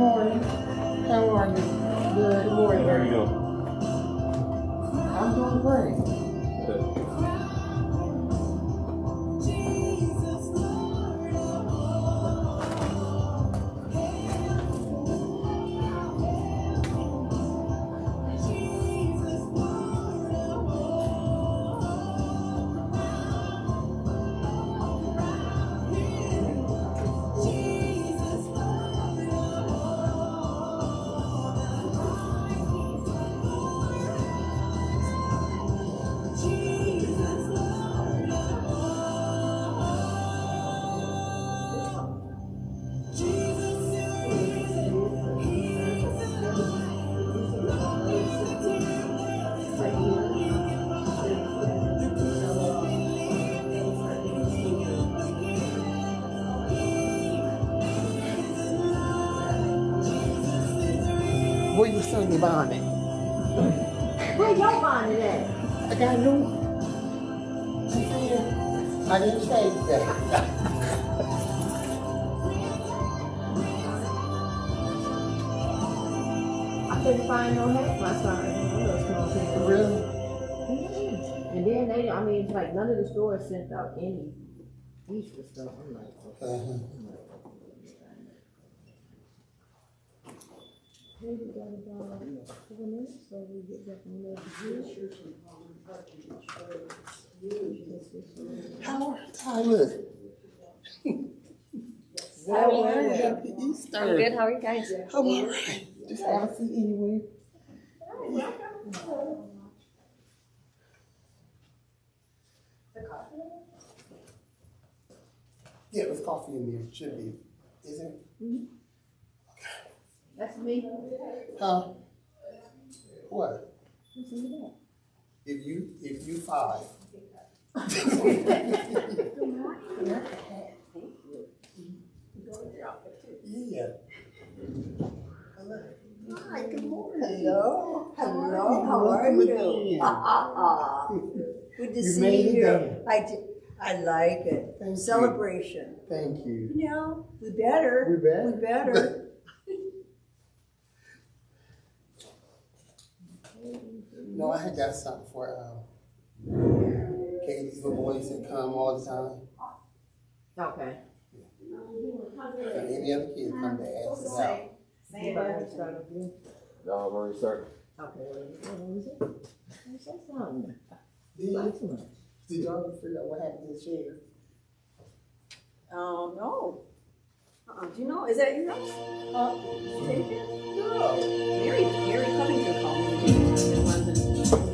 morning. How are you? Good morning. How are you doing? I'm doing great. Where you send your bonnet? Where your bonnet at? I got a new one. I didn't shave that. I couldn't find no hat, my son. One of those small people. Really? Mm-hmm. And then they, I mean, it's like none of the stores sent out any Easter stuff. I'm like, okay. Maybe we got about 4 minutes, so we get back on the How Tyler? Well, Happy Easter. I'm good. How are you guys? I'm all right. Just have a seat anyway. Yeah, there's coffee in there. Should be. Is it? Mm-hmm. That's me. Huh? What? What's in the back? If you 5. Yeah. Hi, good morning. Hello. Hello. How are Welcome you? again. Good to You see made it you. down. I like it. Thank you. Celebration. Thank you. You know, we better. We better. We better. No, I had got something for Katie's little boys that come all the time. Okay. And any other kid come to ask us out. Anybody start with you? No, I'm already starting. Okay. What was it? What's that sound? Did y'all ever figure out what happened to the chair? Oh, no. Do you know? Is that your house? Taken? No. Gary Covington called me in London.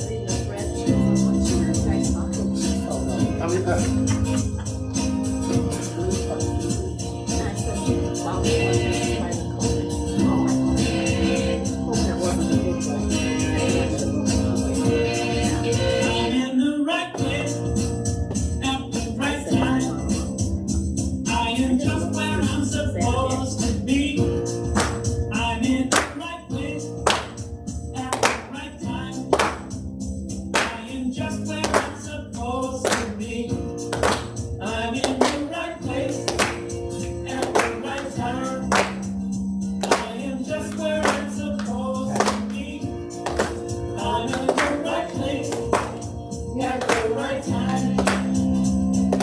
Reading a thread. What's your guys talking? Oh no. I mean, And I said, wow, they want to try to call me. Hope that wasn't a big one. I'm in the right place at the right time. I am just where I'm supposed to be. I'm in the right place at the right time. I am just where I'm supposed to be. I'm in the right place at the right time. I am just where I'm supposed to be. I'm in the right place at the right time.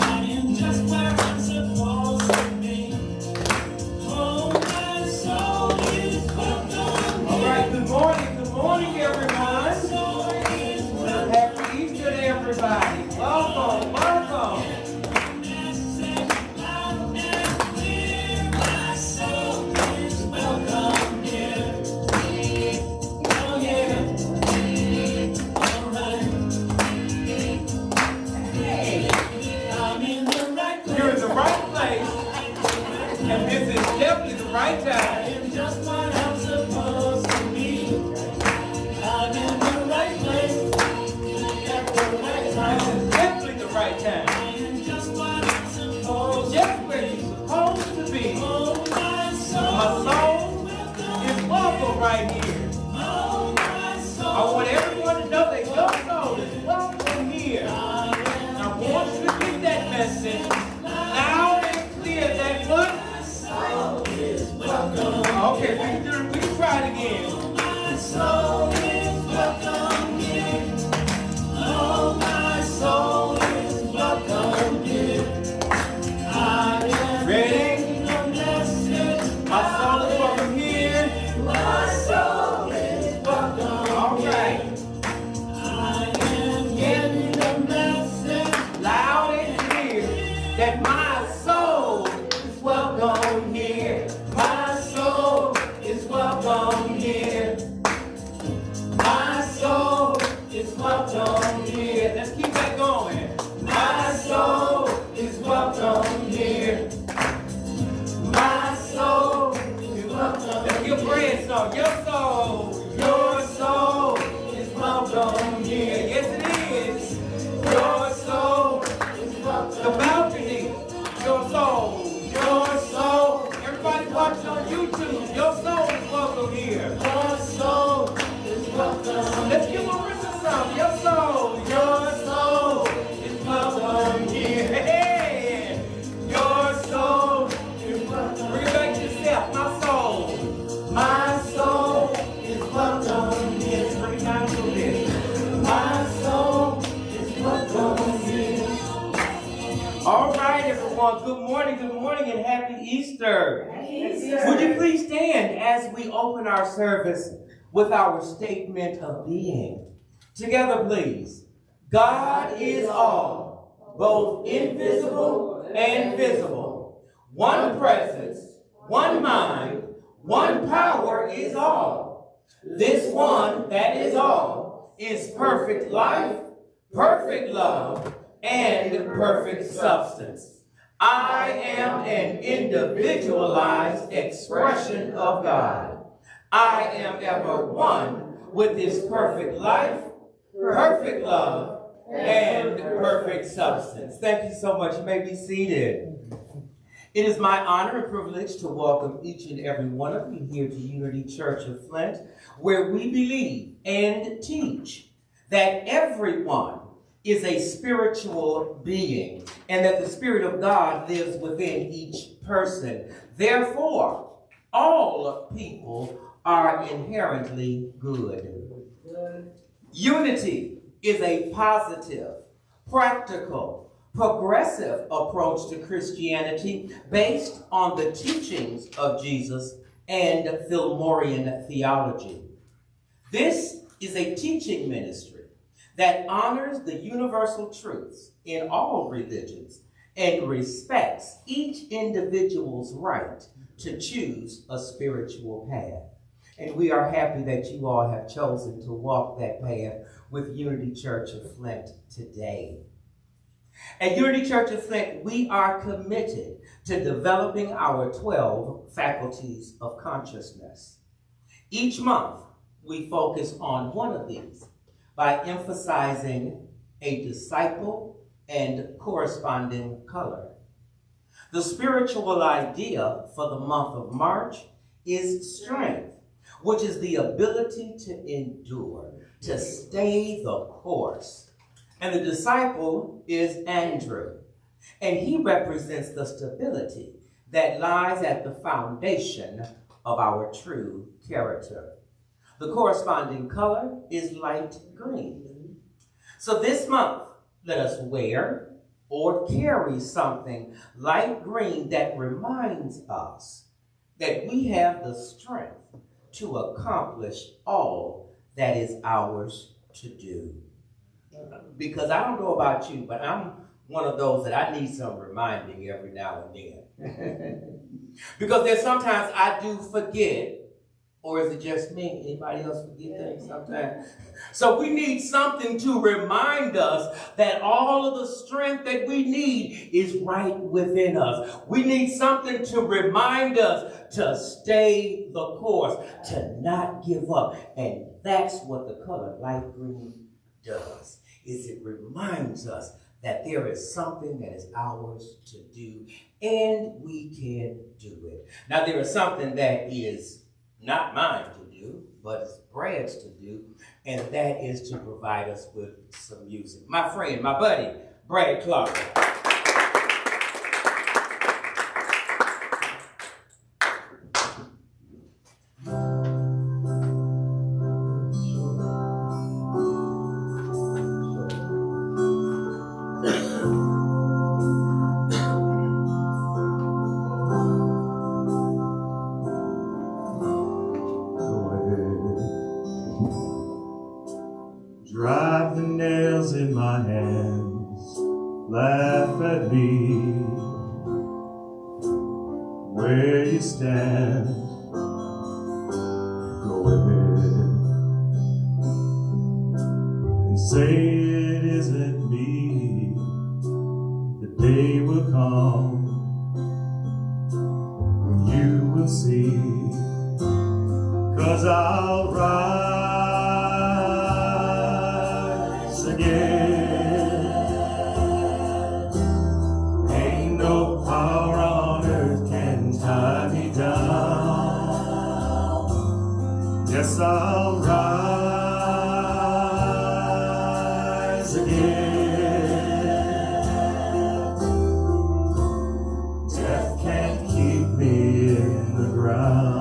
I am just where I'm supposed to be. Oh, my soul is welcome. All right, good morning, everyone. My soul is welcome. Happy Easter to everybody. Welcome. Said loud and clear, my soul is welcome here. Oh, yeah. All right. Hey, I'm in the right place. You're in the right place, and this is definitely the right I time. am just what I'm supposed to be. I'm in the right place at the right This time. is definitely the right I time. am just what I'm supposed to Just where you're supposed to be. Oh, my soul. My soul is welcome right here. Oh, my soul. I want everyone to know that your soul is welcome here. I want you to get that message loud and clear. That what? Soul is welcome. Okay, All right, everyone. Good morning, and happy Easter. Would you please stand as we open our service with our statement of being? Together, please. God is all, both invisible and visible. One presence, one mind, one power is all. This one that is all is perfect life, perfect love, and perfect substance. I am an individualized expression of God. I am ever one with His perfect life, perfect love, and perfect substance. Thank you so much. You may be seated. It is my honor and privilege to welcome each and every one of you here to Unity Church of Flint, where we believe and teach that everyone is a spiritual being and that the Spirit of God lives within each person. Therefore, all people are inherently good. Unity is a positive, practical, progressive approach to Christianity based on the teachings of Jesus and Fillmorian theology. This is a teaching ministry that honors the universal truths in all religions and respects each individual's right to choose a spiritual path. And we are happy that you all have chosen to walk that path with Unity Church of Flint today. At Unity Church of Flint, we are committed to developing our 12 faculties of consciousness. Each month, we focus on one of these by emphasizing a disciple and corresponding color. The spiritual idea for the month of March is strength, which is the ability to endure, to stay the course. And the disciple is Andrew, and he represents the stability that lies at the foundation of our true character. The corresponding color is light green. So this month, let us wear or carry something light green that reminds us that we have the strength to accomplish all that is ours to do. Because I don't know about you, but I'm one of those that I need some reminding every now and then. Because there's sometimes I do forget. Or is it just me? Anybody else forget things sometimes? So we need something to remind us that all of the strength that we need is right within us. We need something to remind us to stay the course, to not give up. And that's what the color light green does, is it reminds us that there is something that is ours to do, and we can do it. Now, there is something that is not mine to do, but it's Brad's to do, and that is to provide us with some music. My friend, my buddy, Brad Clark. Drive the nails in my hands, laugh at me. Where you stand, go ahead and say it isn't me. The day will come when you will see, 'cause I'll rise again. Ain't no power on earth can tie me down. Yes, I'll rise again. Death can't keep me in the ground.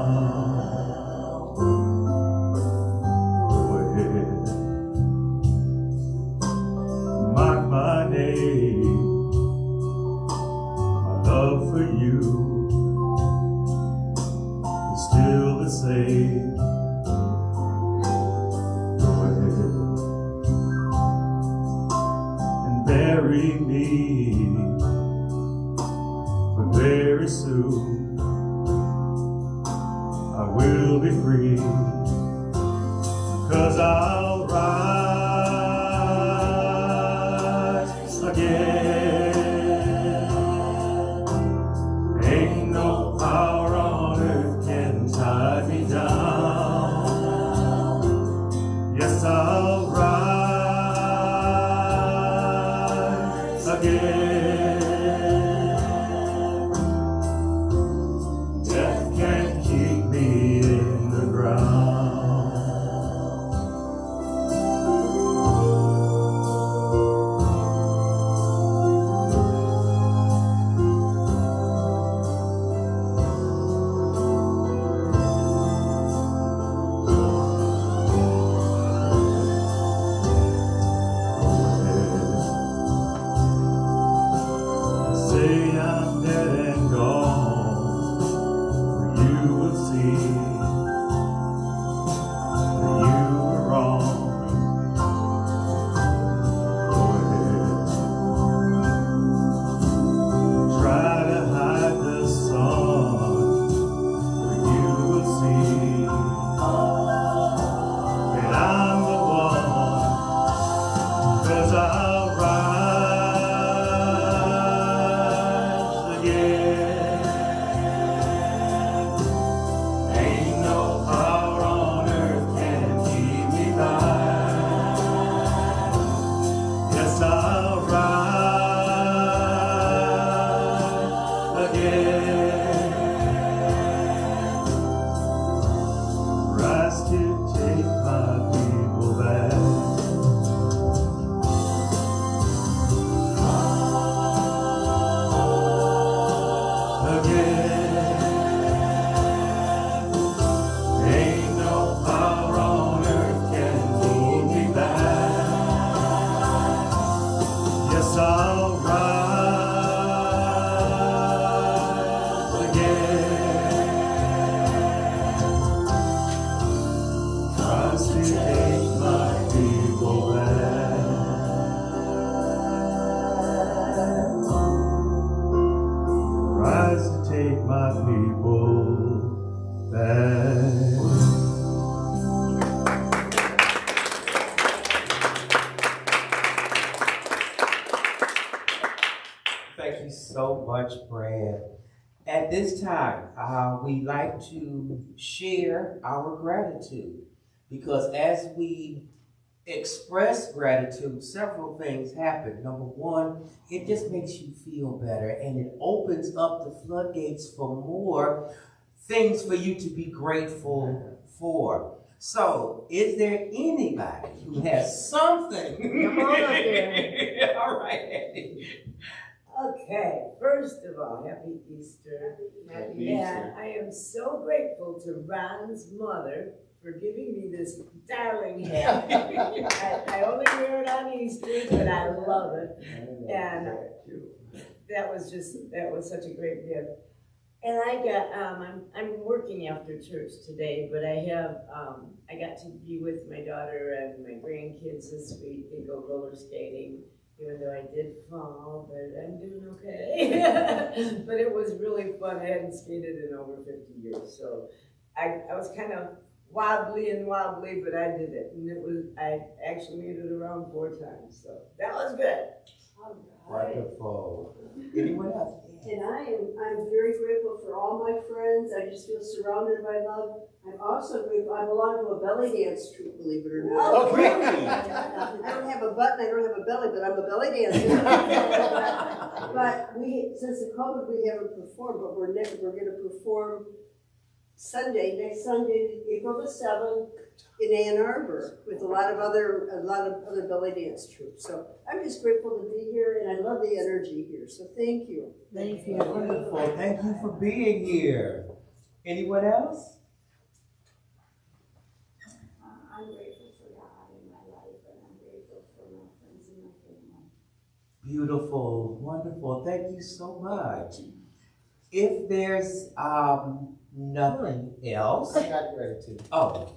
for you is still the same. Go ahead and bury me, but very soon I will be free, 'cause I'll rise again. Ain't no power on earth can tie me down. Yes, I'll rise again. Death can't keep me in the ground. Say I'm dead and gone, for you would see that you were wrong. Go ahead, try to hide the sun, but you will see that I'm the one, 'cause I'll rise again. Ain't no power on earth can keep me back. Yes, I'll rise again. Rise to take my people back. Again, ain't no power on earth can hold me back. Yes, I'll rise again. Rise to take my people back. Rise to take my people back. Thank you so much, Brad. At this time, we like to share our gratitude, because as we express gratitude, several things happen. Number one, it just makes you feel better, and it opens up the floodgates for more things for you to be grateful for. So, is there anybody who has something? Come on up there. All right, Andy. Okay, first of all, happy Easter. Happy And I am so grateful to Ron's mother for giving me this darling hat. I only wear it on Easter, but I love it. And that was such a great gift. And I got, I'm working after church today, but I got to be with my daughter and my grandkids this week and go roller skating. Even though I did fall, but I'm doing okay. But it was really fun. I hadn't skated in over 50 years, so I was kind of wobbly, but I did it. And I actually made it around 4 times, so that was good. All right. Wonderful. Anyone else? And I'm very grateful for all my friends. I just feel surrounded by love. I'm also grateful, I belong to a belly dance troupe, believe it or not. Oh, really? I don't have a butt and I don't have a belly, but I'm a belly dancer. But since the COVID, we haven't performed, but we're going to perform next Sunday, April the 7th, in Ann Arbor, with a lot of other belly dance troupes. So I'm just grateful to be here, and I love the energy here. So thank you. Thank you. Wonderful. Thank you for being here. Anyone else? I'm grateful for God in my life, and I'm grateful for my friends and my family. Beautiful. Wonderful. Thank you so much. If there's nothing else, I got gratitude. oh,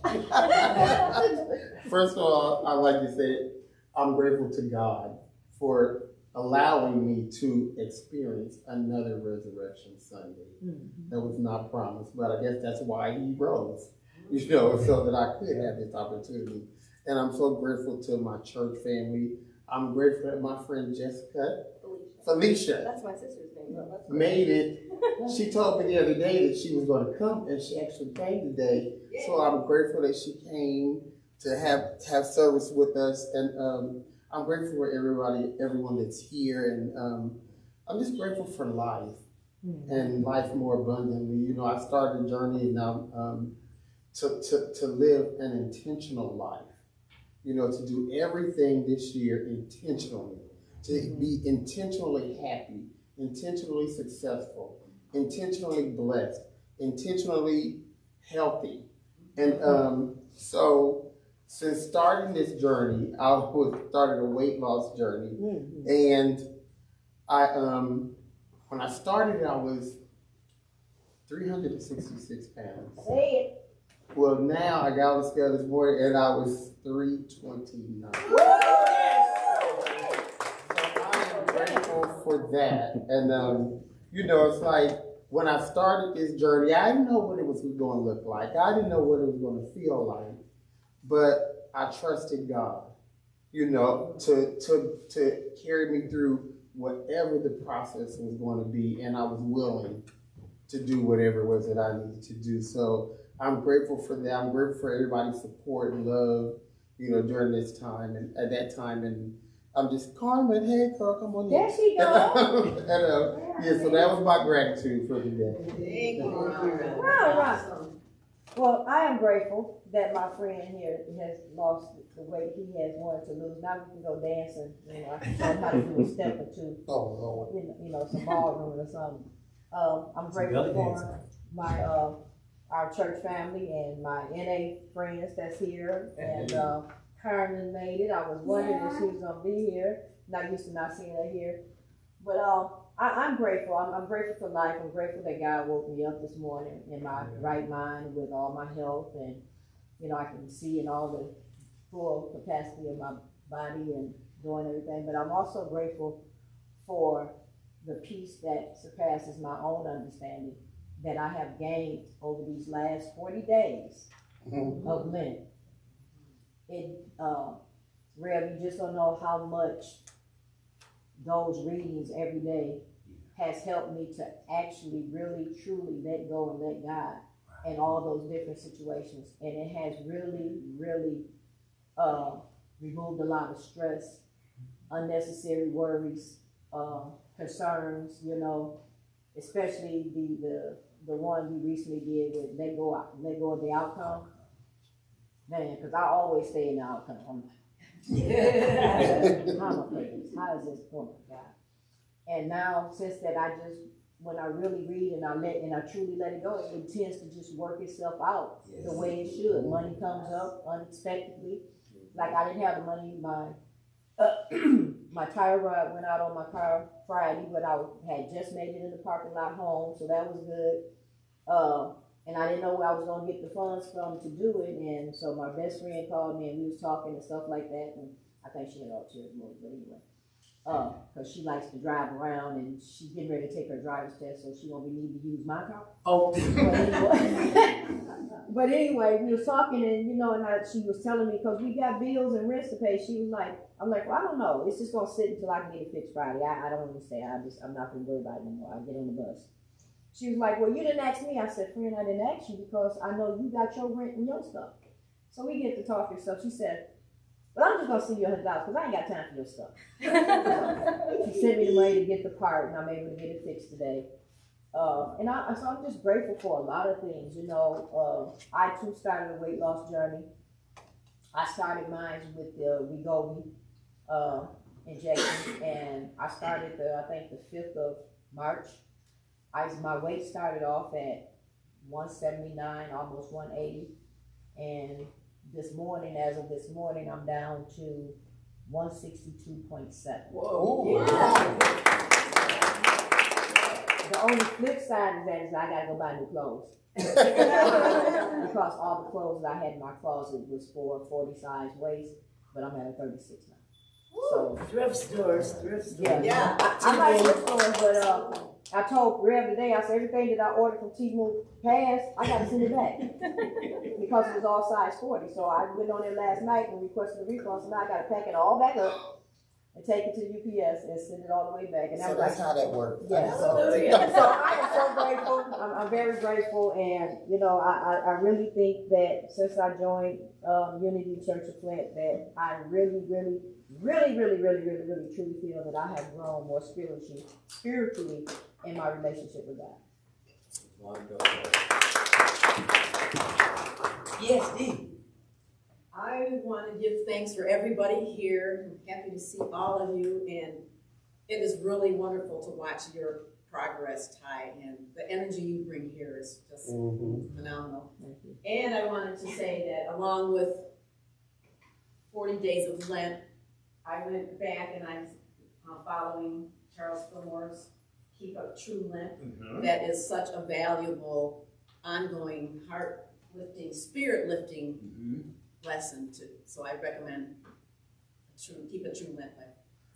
First of all, I'd like to say I'm grateful to God for allowing me to experience another Resurrection Sunday. That was not promised, but I guess that's why he rose, so that I could have this opportunity. And I'm so grateful to my church family. I'm grateful that my friend Jessica, Felicia, That's my sister's name. made it. She told me the other day that she was going to come, and she actually came today. So I'm grateful that she came to have service with us, and I'm grateful for everyone that's here, and I'm just grateful for life and life more abundantly. I started a journey now to live an intentional life. To do everything this year intentionally, to be intentionally happy, intentionally successful, intentionally blessed, intentionally healthy. And so since starting this journey, I started a weight loss journey. And I when I started, I was 366 pounds. Say it. Well, now I got on the scale this morning and I was 329. So I am grateful for that. And it's like when I started this journey, I didn't know what it was going to look like. I didn't know what it was going to feel like. But I trusted God, to carry me through whatever the process was going to be, and I was willing to do whatever it was that I needed to do. So I'm grateful for that. I'm grateful for everybody's support and love, during this time and at that time. And I'm just, Carmen, hey, Carl, come on in. There she goes. And, so that was my gratitude for today. Right. Well, I am grateful that my friend here has lost the weight he has wanted to lose. Now we can go dancing. I can show him how to do a step or two. Oh, Lord. Some ballroom or something. I'm grateful for my our church family and my NA friends that's here. And Carmen made it. I was wondering if she was gonna be here. Not used to not seeing her here. But I'm grateful. I'm grateful for life. I'm grateful that God woke me up this morning in my right mind with all my health, and I can see in all the full capacity of my body and doing everything. But I'm also grateful for the peace that surpasses my own understanding that I have gained over these last 40 days of Lent. Rev, you just don't know how much those readings every day has helped me to actually really truly let go and let God in all those different situations. And it has really, really removed a lot of stress, unnecessary worries, concerns, especially the one we recently did with let go of the outcome. Man, because I always stay in the outcome. I'm like, how is this going, God? And now, since that, when I really read and I truly let it go, it tends to just work itself out the way it should. Money comes up unexpectedly. Like I didn't have the money. My tire rod went out on my car Friday, but I had just made it in the parking lot home, so that was good. And I didn't know where I was going to get the funds from to do it, and so my best friend called me, and we was talking and stuff like that, and I think she had all tears moved, but anyway. Because she likes to drive around, and she's getting ready to take her driver's test, so she won't be needing to use my car. oh, But anyway, we was talking, and she was telling me, because we got bills and rents to pay, she was like, I'm like, well, I don't know, it's just going to sit until I can get it fixed Friday. I don't understand, I'm not going to worry about it anymore. I'll get on the bus. She was like, well, you didn't ask me. I said, friend, I didn't ask you because I know you got your rent and your stuff. So we get to talking and stuff. She said, well, I'm just going to send you $100 because I ain't got time for your stuff. She sent me the money to get the part, and I'm able to get it fixed today. So I'm just grateful for a lot of things. I too started a weight loss journey. I started mine with the Wegovy injection, and I started I think the 5th of March. My weight started off at 179, almost 180, and as of this morning, I'm down to 162.7. Whoa. Yeah. The only flip side of that is I gotta go buy new clothes. Because all the clothes that I had in my closet was for 40 size waist, but I'm at a 36 now. So, Thrift stores. yeah. I like thrift stores, but, I told Rev today, I said, everything that I ordered from Temu passed, I gotta send it back. Because it was all size 40, so I went on there last night and requested a refund, so now I gotta pack it all back up and take it to UPS and send it all the way back, and So that was that's like, how that works. yeah, so I am so grateful. I'm very grateful, and you know, I really think that since I joined Unity Church of Flint, that I really truly feel that I have grown more spiritually in my relationship with God. Wonderful. Yes, Dee. I want to give thanks for everybody here. I'm happy to see all of you, and it is really wonderful to watch your progress, Ty, and the energy you bring here is just phenomenal. Thank you. And I wanted to say that along with 40 Days of Lent, I went back and I'm following Charles Fillmore's Keep Up True Lent. That is such a valuable, ongoing, heart-lifting, spirit-lifting lesson too. So I recommend Keep It True Lent by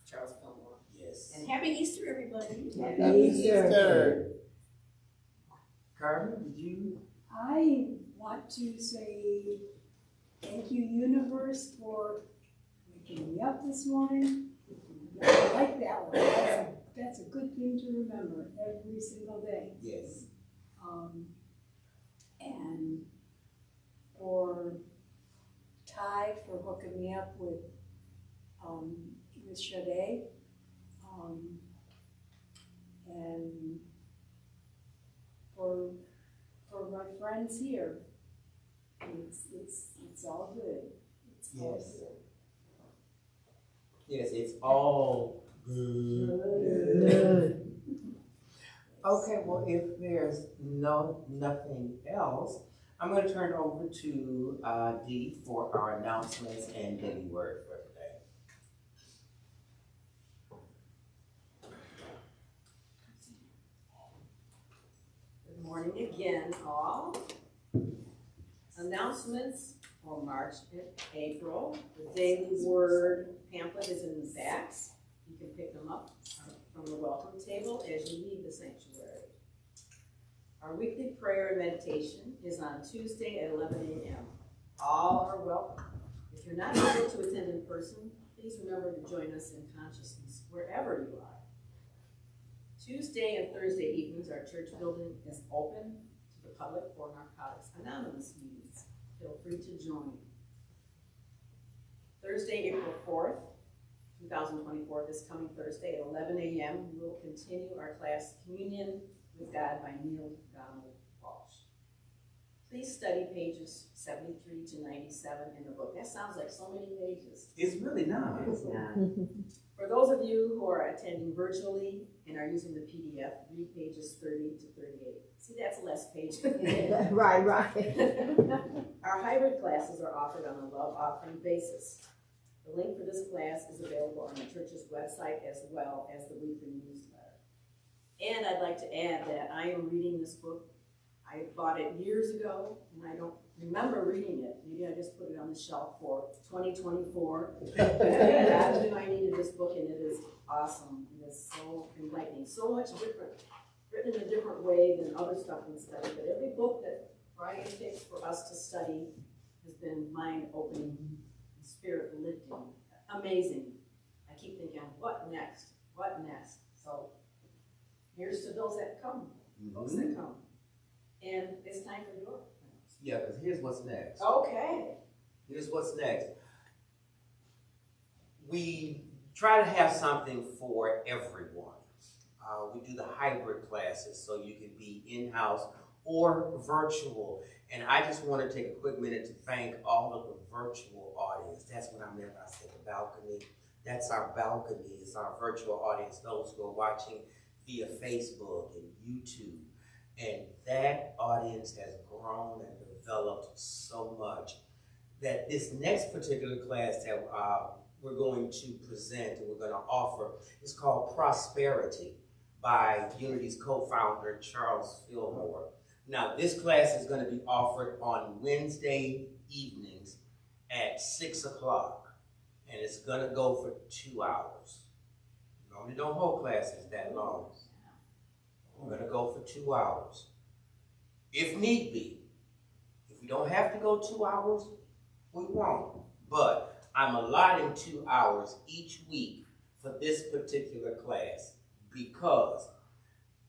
Charles Fillmore. Yes. And happy Easter, everybody. Happy Easter. Carmen, did you? I want to say thank you, universe, for waking me up this morning. I like that one. That's a good thing to remember every single day. Yes. And for Ty for hooking me up with Sade. And for my friends here, it's all good. It's all Yes. good. Yes, it's all good. Okay, well, if there's nothing else, I'm going to turn it over to Dee for our announcements and daily word for today. Good morning again, all. Announcements for March and April. The Daily Word pamphlet is in the backs. You can pick them up from the welcome table as you leave the sanctuary. Our weekly prayer and meditation is on Tuesday at 11 a.m. All are welcome. If you're not able to attend in person, please remember to join us in consciousness wherever you are. Tuesday and Thursday evenings, our church building is open to the public for Narcotics Anonymous meetings. Feel free to join. Thursday, April 4th, 2024, this coming Thursday at 11 a.m., we will continue our class Communion with God by Neil Donald Walsh. Please study pages 73 to 97 in the book. That sounds like so many pages. It's really nice. For those of you who are attending virtually and are using the PDF, read pages 30 to 38. See, that's less pages. Right. Our hybrid classes are offered on a love offering basis. The link for this class is available on the church's website as well as the weekly newsletter. And I'd like to add that I am reading this book. I bought it years ago, and I don't remember reading it. Maybe I just put it on the shelf for 2024. I knew I needed this book, and it is awesome. It is so enlightening, so much different, written in a different way than other stuff we study. But every book that Brian picks for us to study has been mind-opening, spirit-lifting, amazing. I keep thinking, what next? What next? So here's to those that come, those that come. And it's time for your announcement. Yeah, because here's what's next. Okay. Here's what's next. We try to have something for everyone. We do the hybrid classes, so you can be in-house or virtual. And I just want to take a quick minute to thank all of the virtual audience. That's what I meant when I said the balcony. That's our balcony, it's our virtual audience, those who are watching via Facebook and YouTube. And that audience has grown and developed so much that this next particular class that we're going to present and we're going to offer is called Prosperity by Unity's co-founder, Charles Fillmore. Now, this class is going to be offered on Wednesday evenings at 6 o'clock, and it's going to go for 2 hours. Normally don't hold classes that long. We're going to go for 2 hours. If need be, if we don't have to go 2 hours, we won't. But I'm allotting 2 hours each week for this particular class because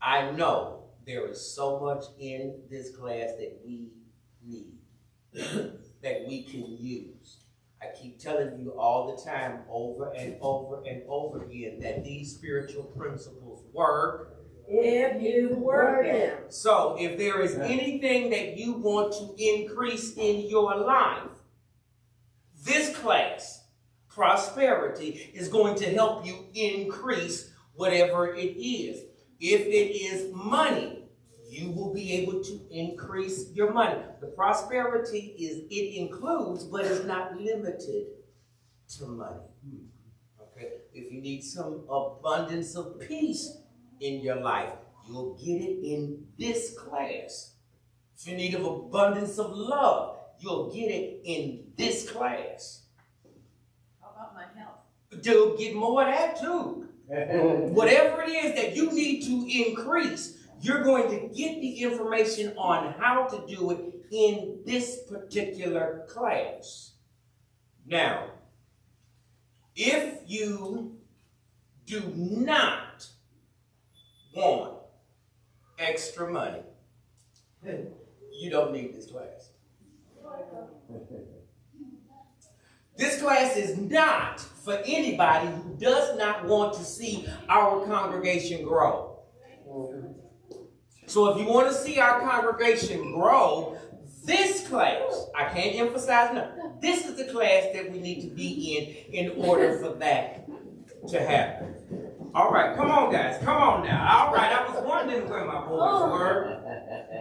I know there is so much in this class that we need, that we can use. I keep telling you all the time, over and over and over again, that these spiritual principles work If you work it. So if there is anything that you want to increase in your life, this class, Prosperity, is going to help you increase whatever it is. If it is money, you will be able to increase your money. The prosperity it includes, but is not limited to money. Okay? If you need some abundance of peace in your life, you'll get it in this class. If you need an abundance of love, you'll get it in this class. How about my health? You'll get more of that too. Whatever it is that you need to increase, you're going to get the information on how to do it in this particular class. Now, if you do not want extra money, you don't need this class. This class is not for anybody who does not want to see our congregation grow. So if you want to see our congregation grow, this class, I can't emphasize enough, this is the class that we need to be in order for that to happen. All right, come on, guys. Come on now. All right, I was wondering where my boys were.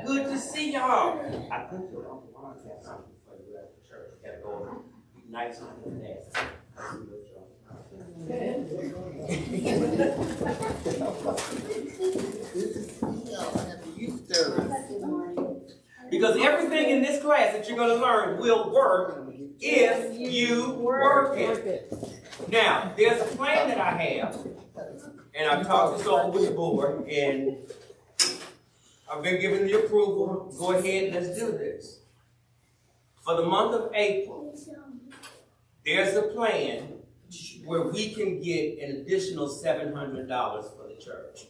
Good to see y'all. I think your Uncle Ron has something for you at the church. You gotta go be nice on the next. Because everything in this class that you're going to learn will work if you work it. Now, there's a plan that I have, and I've talked this over with the board, and I've been given the approval. Go ahead, let's do this. For the month of April, there's a plan where we can get an additional $700 for the church.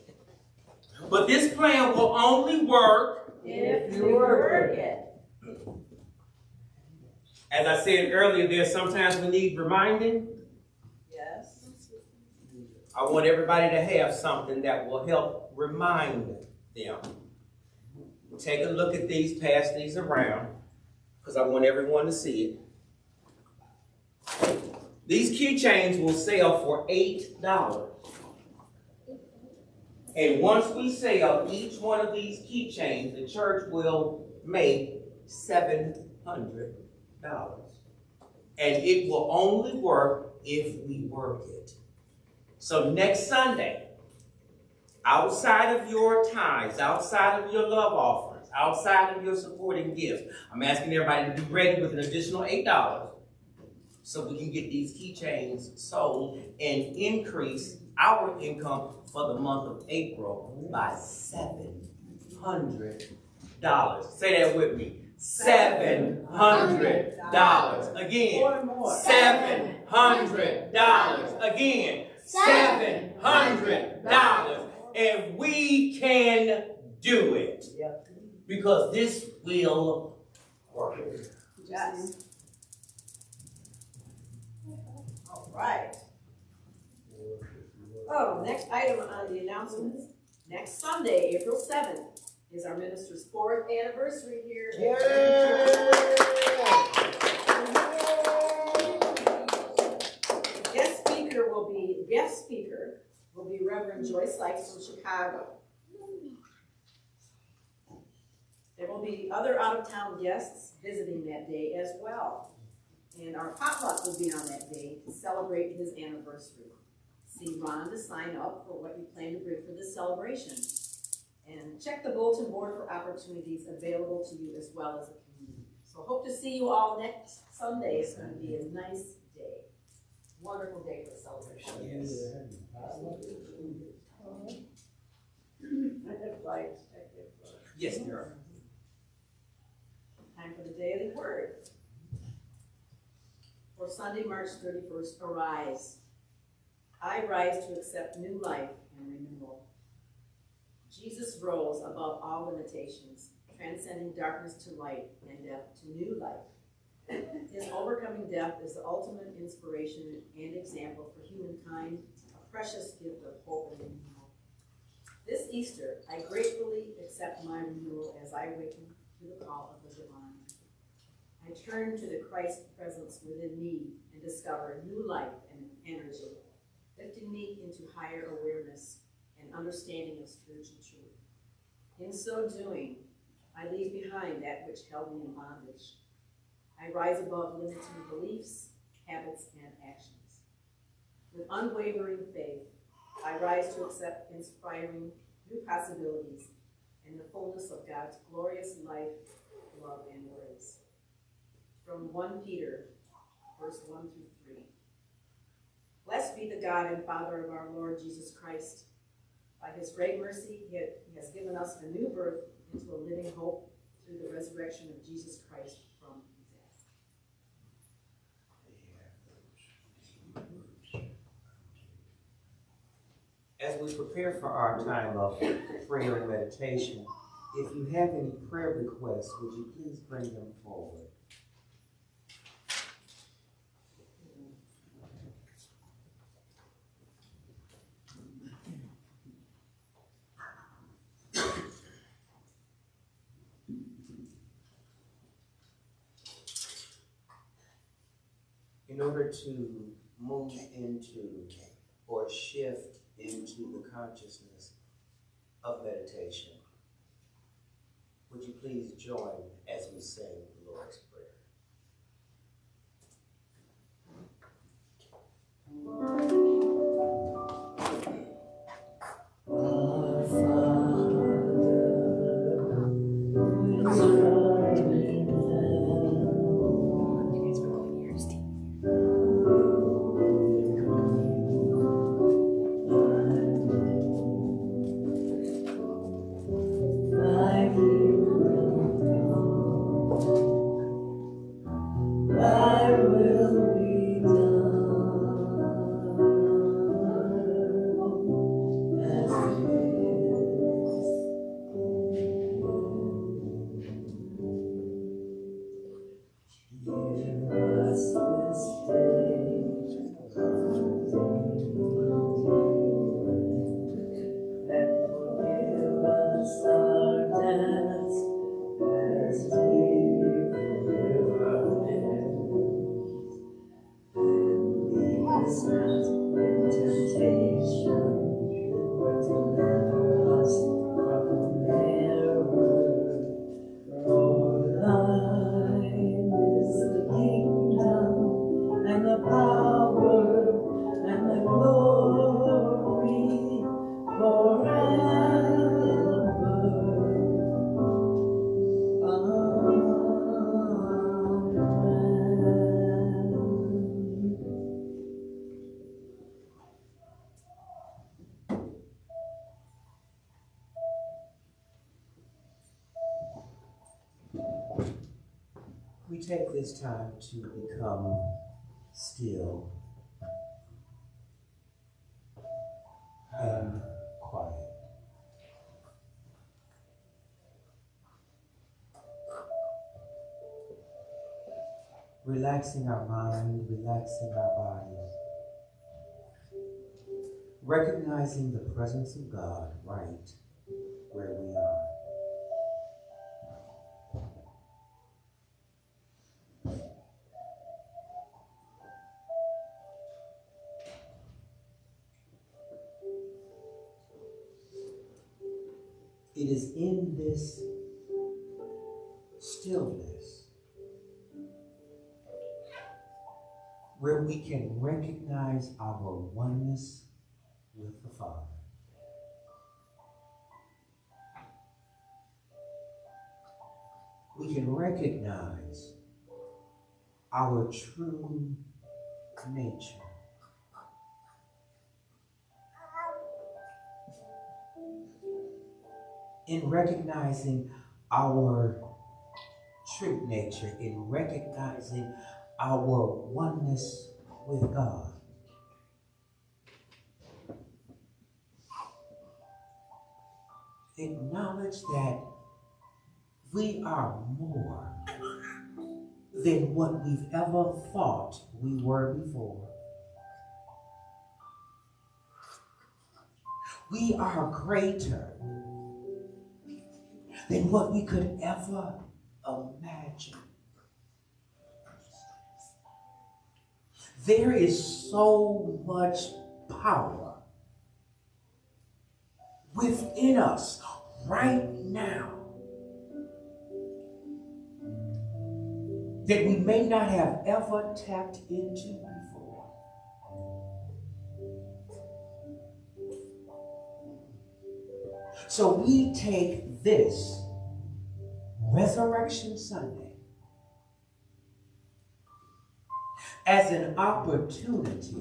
But this plan will only work if you work it. As I said earlier, there's sometimes we need reminding. Yes. I want everybody to have something that will help remind them. Take a look at these, pass these around, because I want everyone to see it. These keychains will sell for $8. And once we sell each one of these keychains, the church will make $700. And it will only work if we work it. So next Sunday, outside of your tithes, outside of your love offerings, outside of your supporting gifts, I'm asking everybody to be ready with an additional $8 so we can get these keychains sold and increase our income for the month of April by $700. Say that with me. $700. Again. $700. Again. $700. And we can do it. Because this will work. Yes. All right. Oh, next item on the announcements. Next Sunday, April 7th, is our minister's 4th anniversary here. Guest speaker will be Reverend Joyce Sykes from Chicago. There will be other out-of-town guests visiting that day as well. And our potluck will be on that day to celebrate his anniversary. See Ron to sign up for what you plan to bring for this celebration. And check the bulletin board for opportunities available to you as well as the community. So hope to see you all next Sunday. It's going to be a nice day. Wonderful day for celebration. Yes. Yes, there are. Time for the daily word. For Sunday, March 31st, arise. I rise to accept new life and renewal. Jesus rose above all limitations, transcending darkness to light and death to new life. His overcoming death is the ultimate inspiration and example for humankind, a precious gift of hope and renewal. This Easter, I gratefully accept my renewal as I awaken to the call of the divine. I turn to the Christ presence within me and discover new life and energy, lifting me into higher awareness and understanding of spiritual truth. In so doing, I leave behind that which held me in bondage. I rise above limiting beliefs, habits, and actions. With unwavering faith, I rise to accept inspiring new possibilities and the fullness of God's glorious life, love, and grace. From 1 Peter, verse 1 through 3. Blessed be the God and Father of our Lord Jesus Christ. By his great mercy, he has given us a new birth into a living hope through the resurrection of Jesus Christ from death. As we prepare for our time of prayer and meditation, if you have any prayer requests, would you please bring them forward? In order to move into or shift into the consciousness of meditation, would you please join as we sing the Lord's Prayer? Our Father, which art in thy will be done, as it is in heaven. Give us this day our daily bread, and forgive us our debts as we forgive our debtors. And lead us not into temptation, but deliver us from error. For thine is the kingdom, and the power, and the glory, forever. We take this time to become still and quiet. Relaxing our mind, relaxing our bodies, recognizing the presence of God right where we are. It is in this stillness where we can recognize our oneness Father. We can recognize our true nature. In recognizing our true nature, in recognizing our oneness with God. Acknowledge that we are more than what we've ever thought we were before. We are greater than what we could ever imagine. There is so much power within us right now that we may not have ever tapped into before. So we take this Resurrection Sunday as an opportunity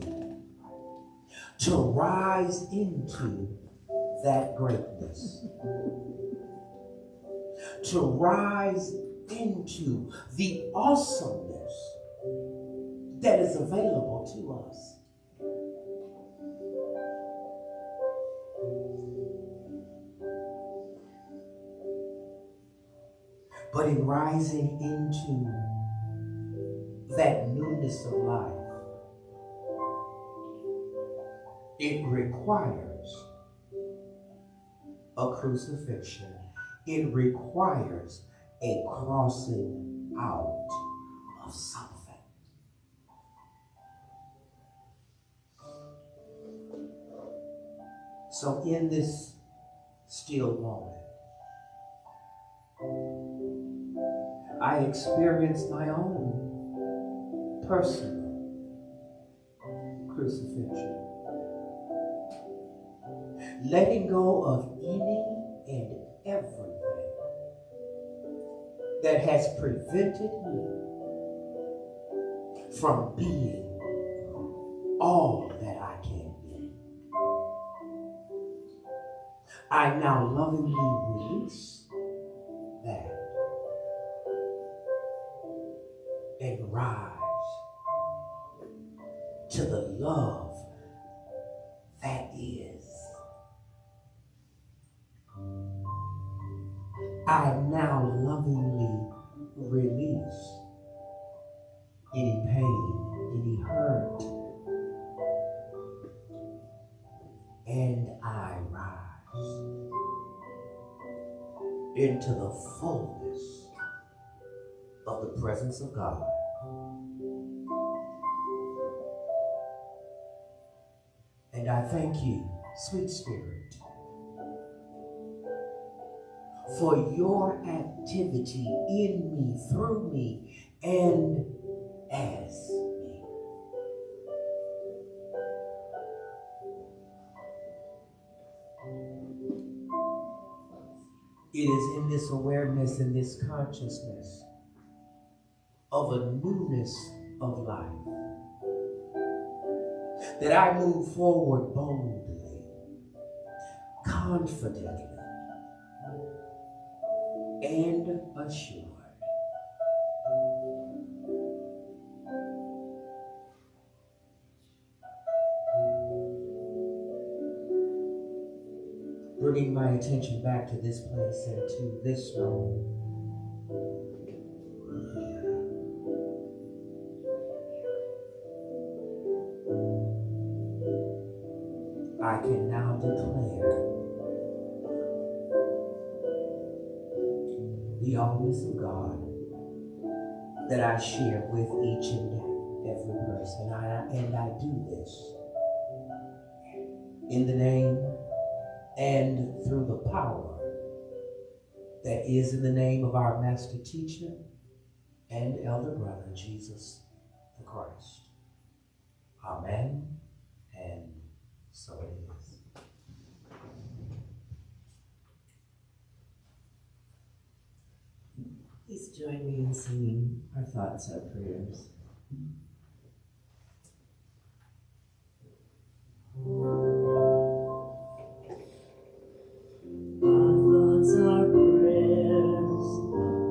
to rise into that greatness, to rise into the awesomeness that is available to us. But in rising into that newness of life, it requires a crucifixion. It requires a crossing out of something. So in this still moment, I experienced my own personal crucifixion. Letting go of any and everything that has prevented me from being all that I can be. I now lovingly release that and rise to the love that is. I now lovingly release any pain, any hurt, and I rise into the fullness of the presence of God. And I thank you, sweet Spirit, for your activity in me, through me, and as me. It is in this awareness and this consciousness of a newness of life that I move forward boldly, confidently, and assured. Bringing my attention back to this place and to this room. I can now declare the allness of God that I share with each and every person. And I do this in the name and through the power that is in the name of our Master Teacher and Elder Brother, Jesus the Christ. Amen. And so it is. Please join me in singing our thoughts, our prayers. Our thoughts are prayers,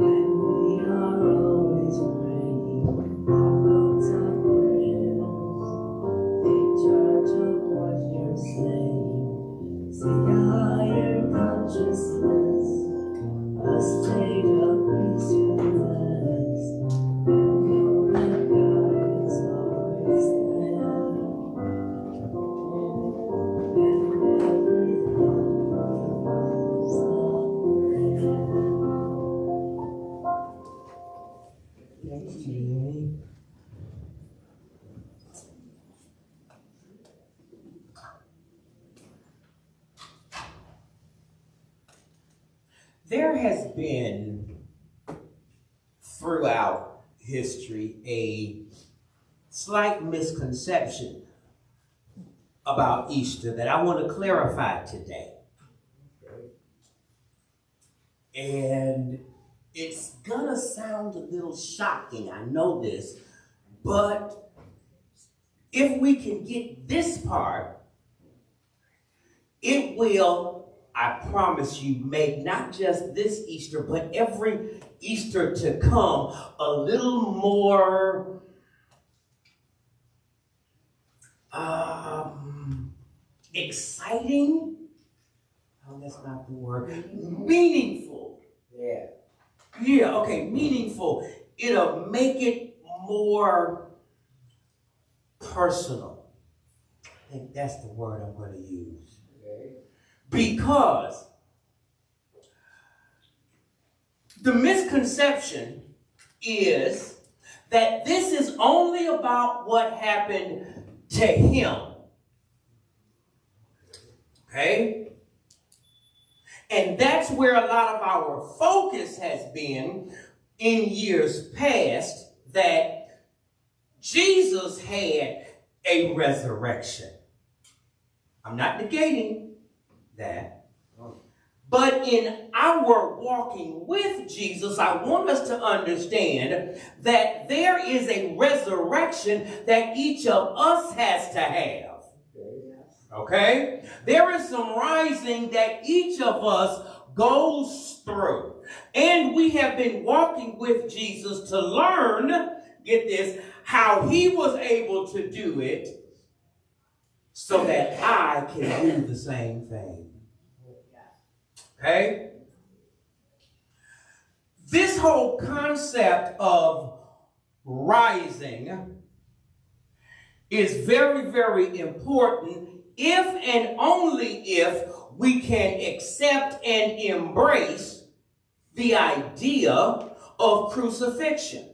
and we are always praying. Our thoughts are prayers, take charge of what you're saying. Seek a higher consciousness, a state of peacefulness, and know that God is always there. And every thought is a prayer. Thanks, Jenny. There has been, throughout history, a slight misconception about Easter that I want to clarify today. And it's gonna sound a little shocking, I know this, but if we can get this part, it will, I promise you, make not just this Easter, but every Easter to come a little more exciting. Oh, that's not the word. Meaningful. Yeah, okay, meaningful. It'll make it more personal. I think that's the word I'm going to use. Because the misconception is that this is only about what happened to him. Okay? And that's where a lot of our focus has been in years past, that Jesus had a resurrection. I'm not negating that. But in our walking with Jesus, I want us to understand that there is a resurrection that each of us has to have. Okay? There is some rising that each of us goes through. And we have been walking with Jesus to learn, get this, how he was able to do it so that I can do the same thing. Okay? This whole concept of rising is very, very important if and only if we can accept and embrace the idea of crucifixion.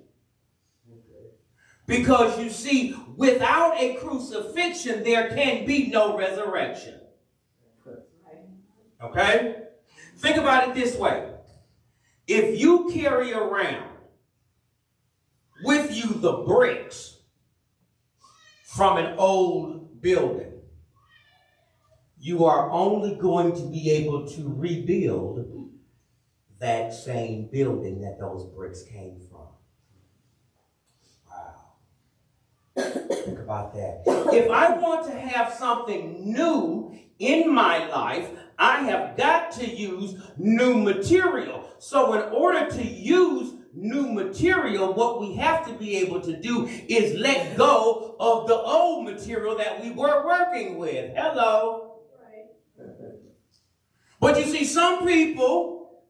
Because you see, without a crucifixion, there can be no resurrection. Okay? Think about it this way. If you carry around with you the bricks from an old building, you are only going to be able to rebuild that same building that those bricks came from. Wow. Think about that. If I want to have something new in my life, I have got to use new material. So in order to use new material, what we have to be able to do is let go of the old material that we were working with. Hello. But you see, some people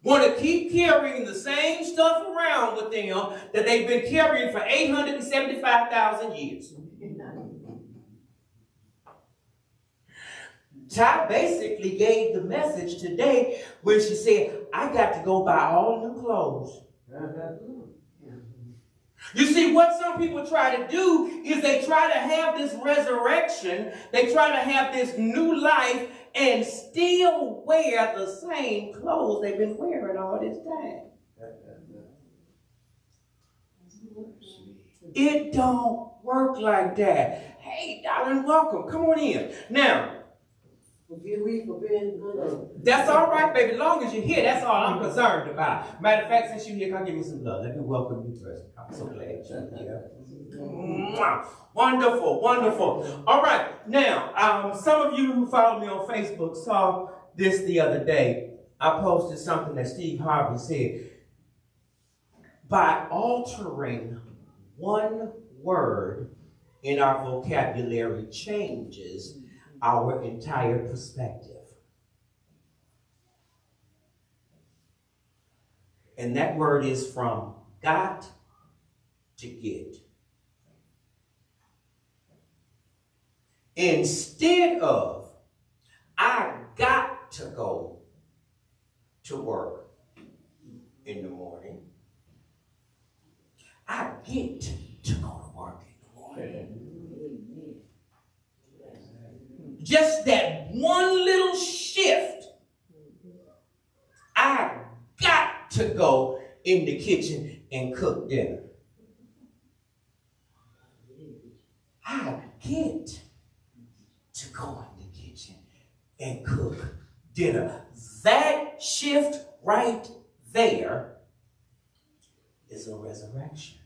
want to keep carrying the same stuff around with them that they've been carrying for 875,000 years. Ty basically gave the message today when she said, I got to go buy all new clothes. You see, what some people try to do is they try to have this resurrection, they try to have this new life and still wear the same clothes they've been wearing all this time. It don't work like that. Hey, darling, welcome. Come on in. Now, Forgive me for being good. That's all right, baby. As long as you're here, that's all I'm concerned about. Matter of fact, since you're here, come give me some love. Let me welcome you first. I'm so glad you're here. Mwah. Wonderful, wonderful. All right, now, some of you who follow me on Facebook saw this the other day. I posted something that Steve Harvey said. By altering one word in our vocabulary changes our entire perspective. And that word is from got to get. Instead of I got to go to work in the morning, I get to go to work in the morning. Just that one little shift, I got to go in the kitchen and cook dinner. I get to go in the kitchen and cook dinner. That shift right there is a resurrection.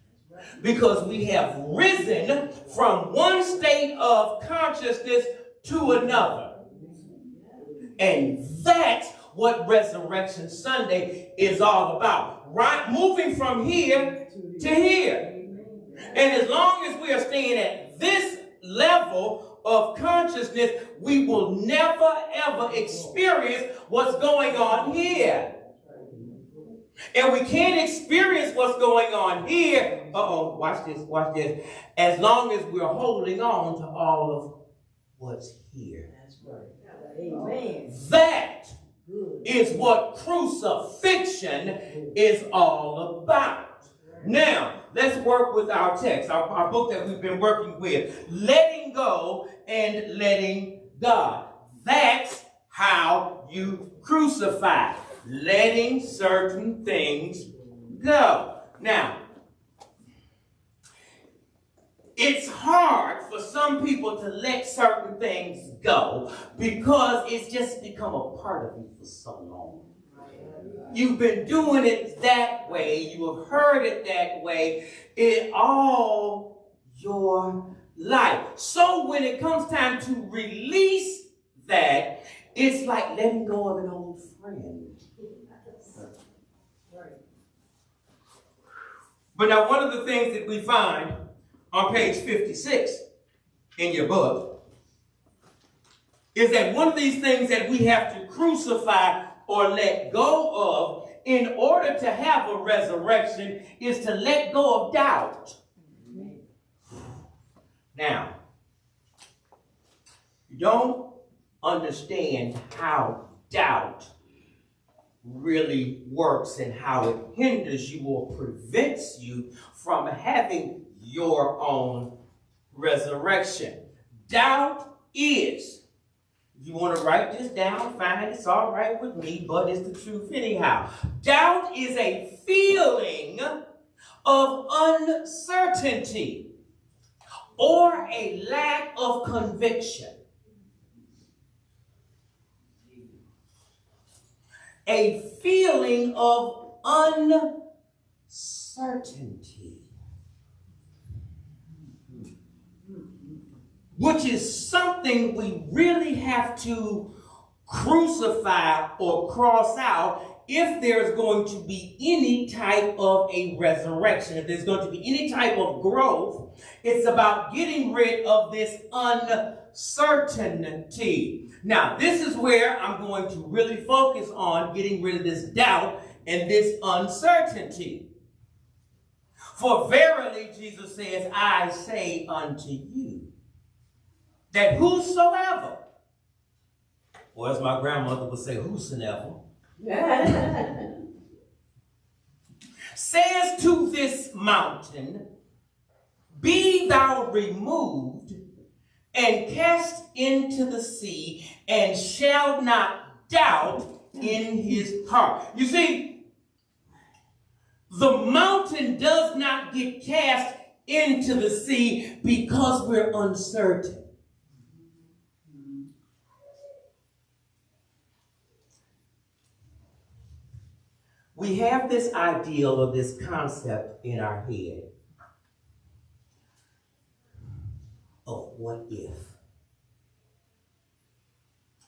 Because we have risen from one state of consciousness to another. And that's what Resurrection Sunday is all about. Right? Moving from here to here. And as long as we are staying at this level of consciousness, we will never ever experience what's going on here. And we can't experience what's going on here. Watch this, watch this. As long as we're holding on to all of what's here. That's right. Amen. That is what crucifixion is all about. Now, let's work with our text, our book that we've been working with. Letting go and letting God. That's how you crucify. Letting certain things go. Now, it's hard for some people to let certain things go because it's just become a part of you for so long. You've been doing it that way. You have heard it that way in all your life. So when it comes time to release that, it's like letting go of an old friend. But now one of the things that we find on page 56 in your book is that one of these things that we have to crucify or let go of in order to have a resurrection is to let go of doubt. Now, you don't understand how doubt really works and how it hinders you or prevents you from having your own resurrection. Doubt is, you want to write this down, fine, it's all right with me, but it's the truth anyhow. Doubt is a feeling of uncertainty or a lack of conviction. A feeling of uncertainty, which is something we really have to crucify or cross out if there's going to be any type of a resurrection. If there's going to be any type of growth, it's about getting rid of this uncertainty. Now, this is where I'm going to really focus on getting rid of this doubt and this uncertainty. For verily, Jesus says, I say unto you, that whosoever, or as my grandmother would say, whosoever, says to this mountain, be thou removed and cast into the sea, and shall not doubt in his heart. You see, the mountain does not get cast into the sea because we're uncertain. We have this ideal or this concept in our head of what if.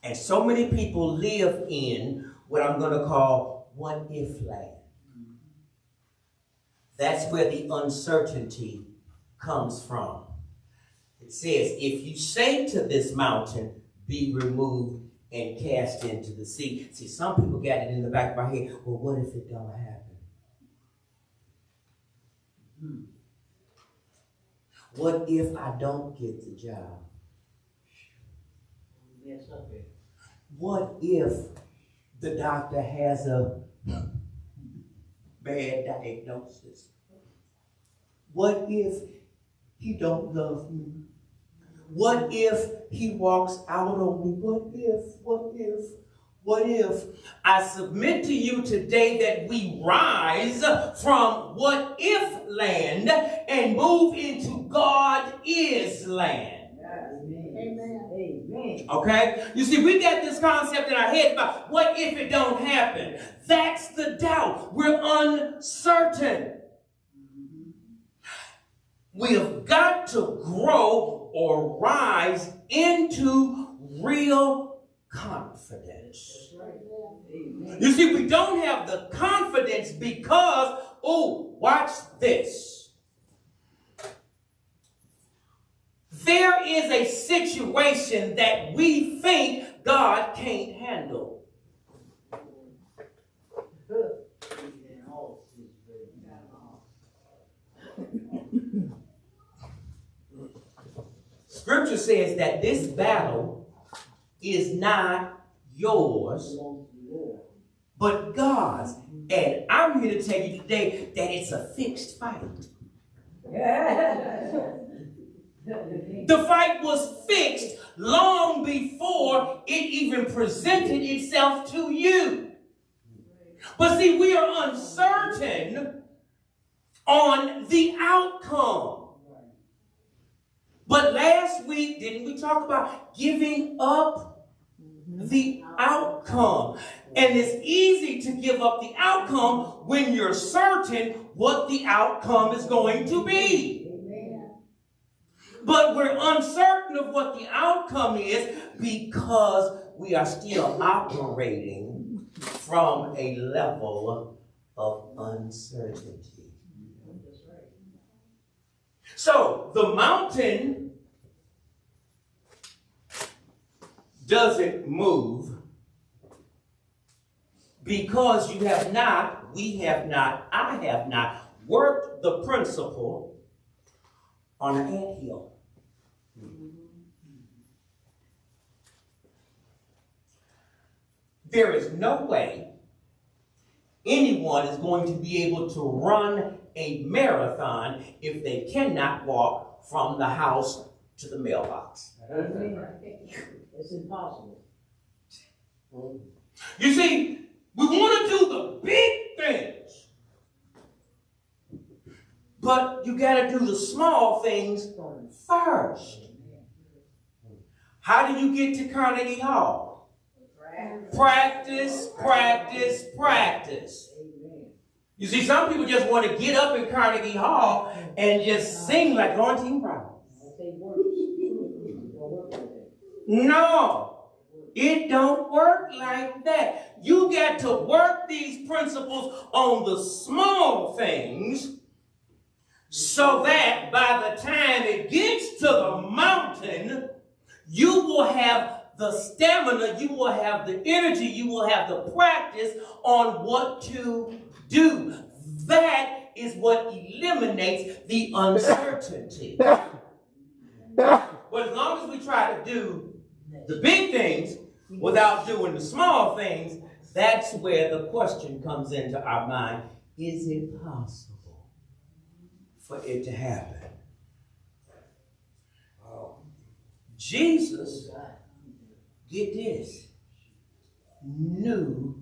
And so many people live in what I'm going to call what if land. That's where the uncertainty comes from. It says, if you say to this mountain, be removed and cast into the sea. See, some people got it in the back of our head, well, what if it don't happen? What if I don't get the job? What if the doctor has a bad diagnosis? What if he don't love me? What if he walks out on me? What if? I submit to you today that we rise from what if land and move into God is land. Amen. Okay? You see, we got this concept in our head about what if it don't happen? That's the doubt. We're uncertain. We have got to grow or rise into real confidence. You see, we don't have the confidence because, watch this. There is a situation that we think God can't handle. Scripture says that this battle is not yours, but God's. And I'm here to tell you today that it's a fixed fight. The fight was fixed long before it even presented itself to you. But see, we are uncertain on the outcome. But last week, didn't we talk about giving up the outcome? And it's easy to give up the outcome when you're certain what the outcome is going to be. But we're uncertain of what the outcome is because we are still operating from a level of uncertainty. So the mountain doesn't move because you have not, we have not, I have not worked the principle on an anthill. There is no way anyone is going to be able to run a marathon if they cannot walk from the house to the mailbox. It's impossible. You see, we want to do the big things, but you got to do the small things first. How do you get to Carnegie Hall? Practice, practice, practice. You see, some people just want to get up in Carnegie Hall and just sing like Laurentine Brown. No, it don't work like that. You got to work these principles on the small things so that by the time it gets to the mountain, you will have the stamina, you will have the energy, you will have the practice on what to do. That is what eliminates the uncertainty. But as long as we try to do the big things without doing the small things, that's where the question comes into our mind. Is it possible for it to happen? Jesus, get this, knew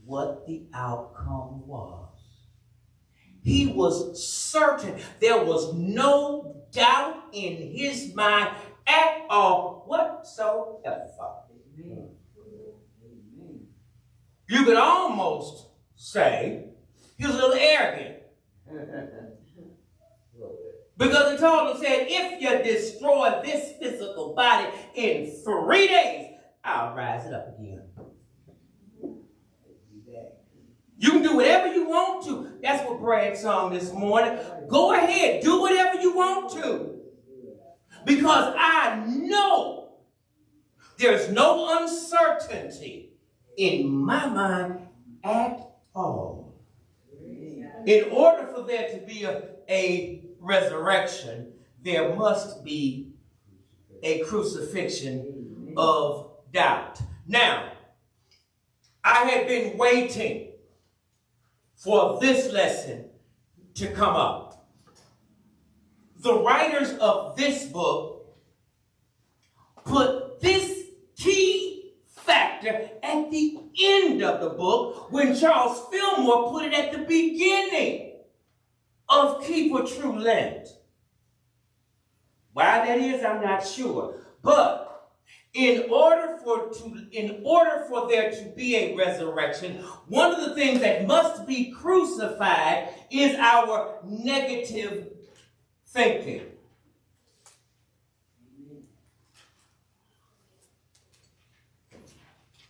what the outcome was. He was certain. There was no doubt in his mind at all whatsoever. You could almost say, he was a little arrogant. Because he told him, said, if you destroy this physical body in 3 days, I'll rise it up again. You can do whatever you want to. That's what Brad sung this morning. Go ahead, do whatever you want to. Because I know there's no uncertainty in my mind at all. In order for there to be a resurrection, there must be a crucifixion of doubt. Now, I had been waiting for this lesson to come up. The writers of this book put this key factor at the end of the book when Charles Fillmore put it at the beginning of Keep a True Lent. Why that is, I'm not sure. But in order for there to be a resurrection, one of the things that must be crucified is our negative thinking.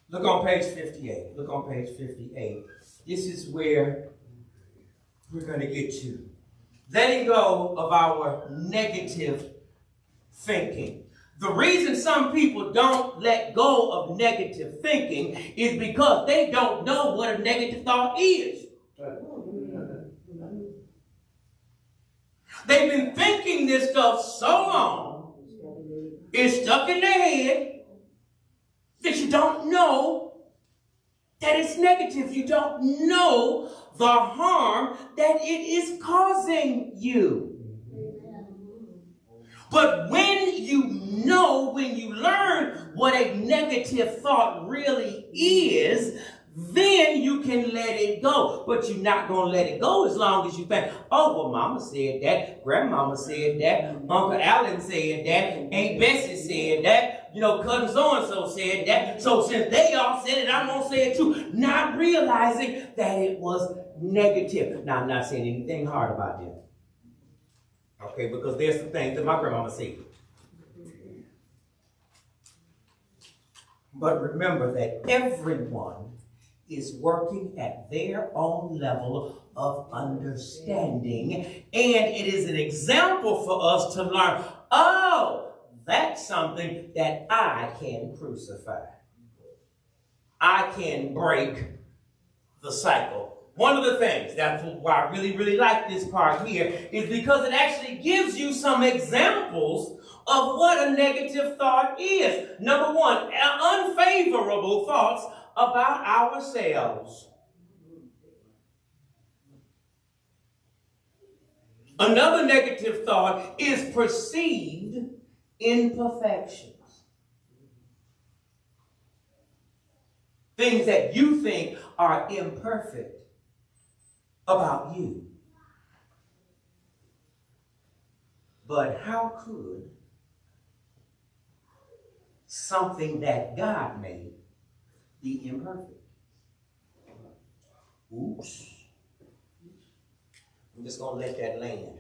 Look on page 58. Look on page 58. This is where we're going to get to. Letting go of our negative thinking. The reason some people don't let go of negative thinking is because they don't know what a negative thought is. They've been thinking this stuff so long, it's stuck in their head, that you don't know that it's negative. You don't know the harm that it is causing you. But when you know, when you learn what a negative thought really is, then you can let it go. But you're not going to let it go as long as you think, oh, well, Mama said that, Grandmama said that, Uncle Allen said that, Aunt Bessie said that, Cousin so-and-so said that. So since they all said it, I'm going to say it too. Not realizing that it was negative. Now, I'm not saying anything hard about them. Okay, because there's some things that my grandmama said. But remember that everyone is working at their own level of understanding. And it is an example for us to learn, oh, that's something that I can crucify. I can break the cycle. One of the things, that's why I really, really like this part here, is because it actually gives you some examples of what a negative thought is. Number one, unfavorable thoughts about ourselves. Another negative thought is perceived imperfections. Things that you think are imperfect about you. But how could something that God made be imperfect? Oops. I'm just going to let that land.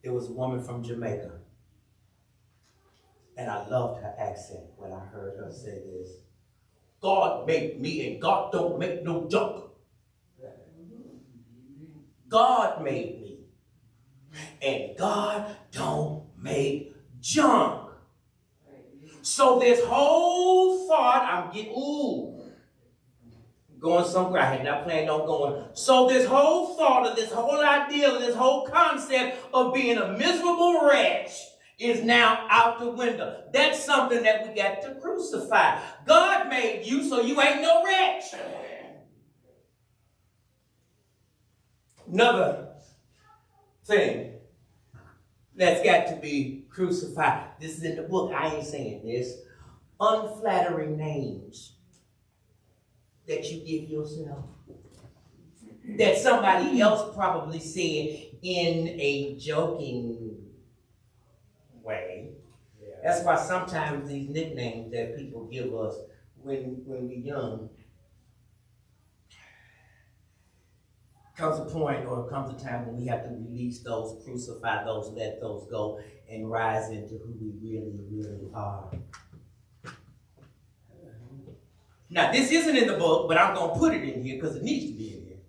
There was a woman from Jamaica, and I loved her accent when I heard her say this. God made me, and God don't make no junk. God made me, and God don't make junk. So this whole thought, going somewhere I had not planned on going. So this whole thought of this whole idea of this whole concept of being a miserable wretch is now out the window. That's something that we got to crucify. God made you so you ain't no wretch. Another thing that's got to be crucified. This is in the book. I ain't saying this. Unflattering names that you give yourself. That somebody else probably said in a joking way. That's why sometimes these nicknames that people give us, when we're young, comes a point or comes a time when we have to release those, crucify those, let those go, and rise into who we really, really are. Now, this isn't in the book, but I'm going to put it in here because it needs to be in here.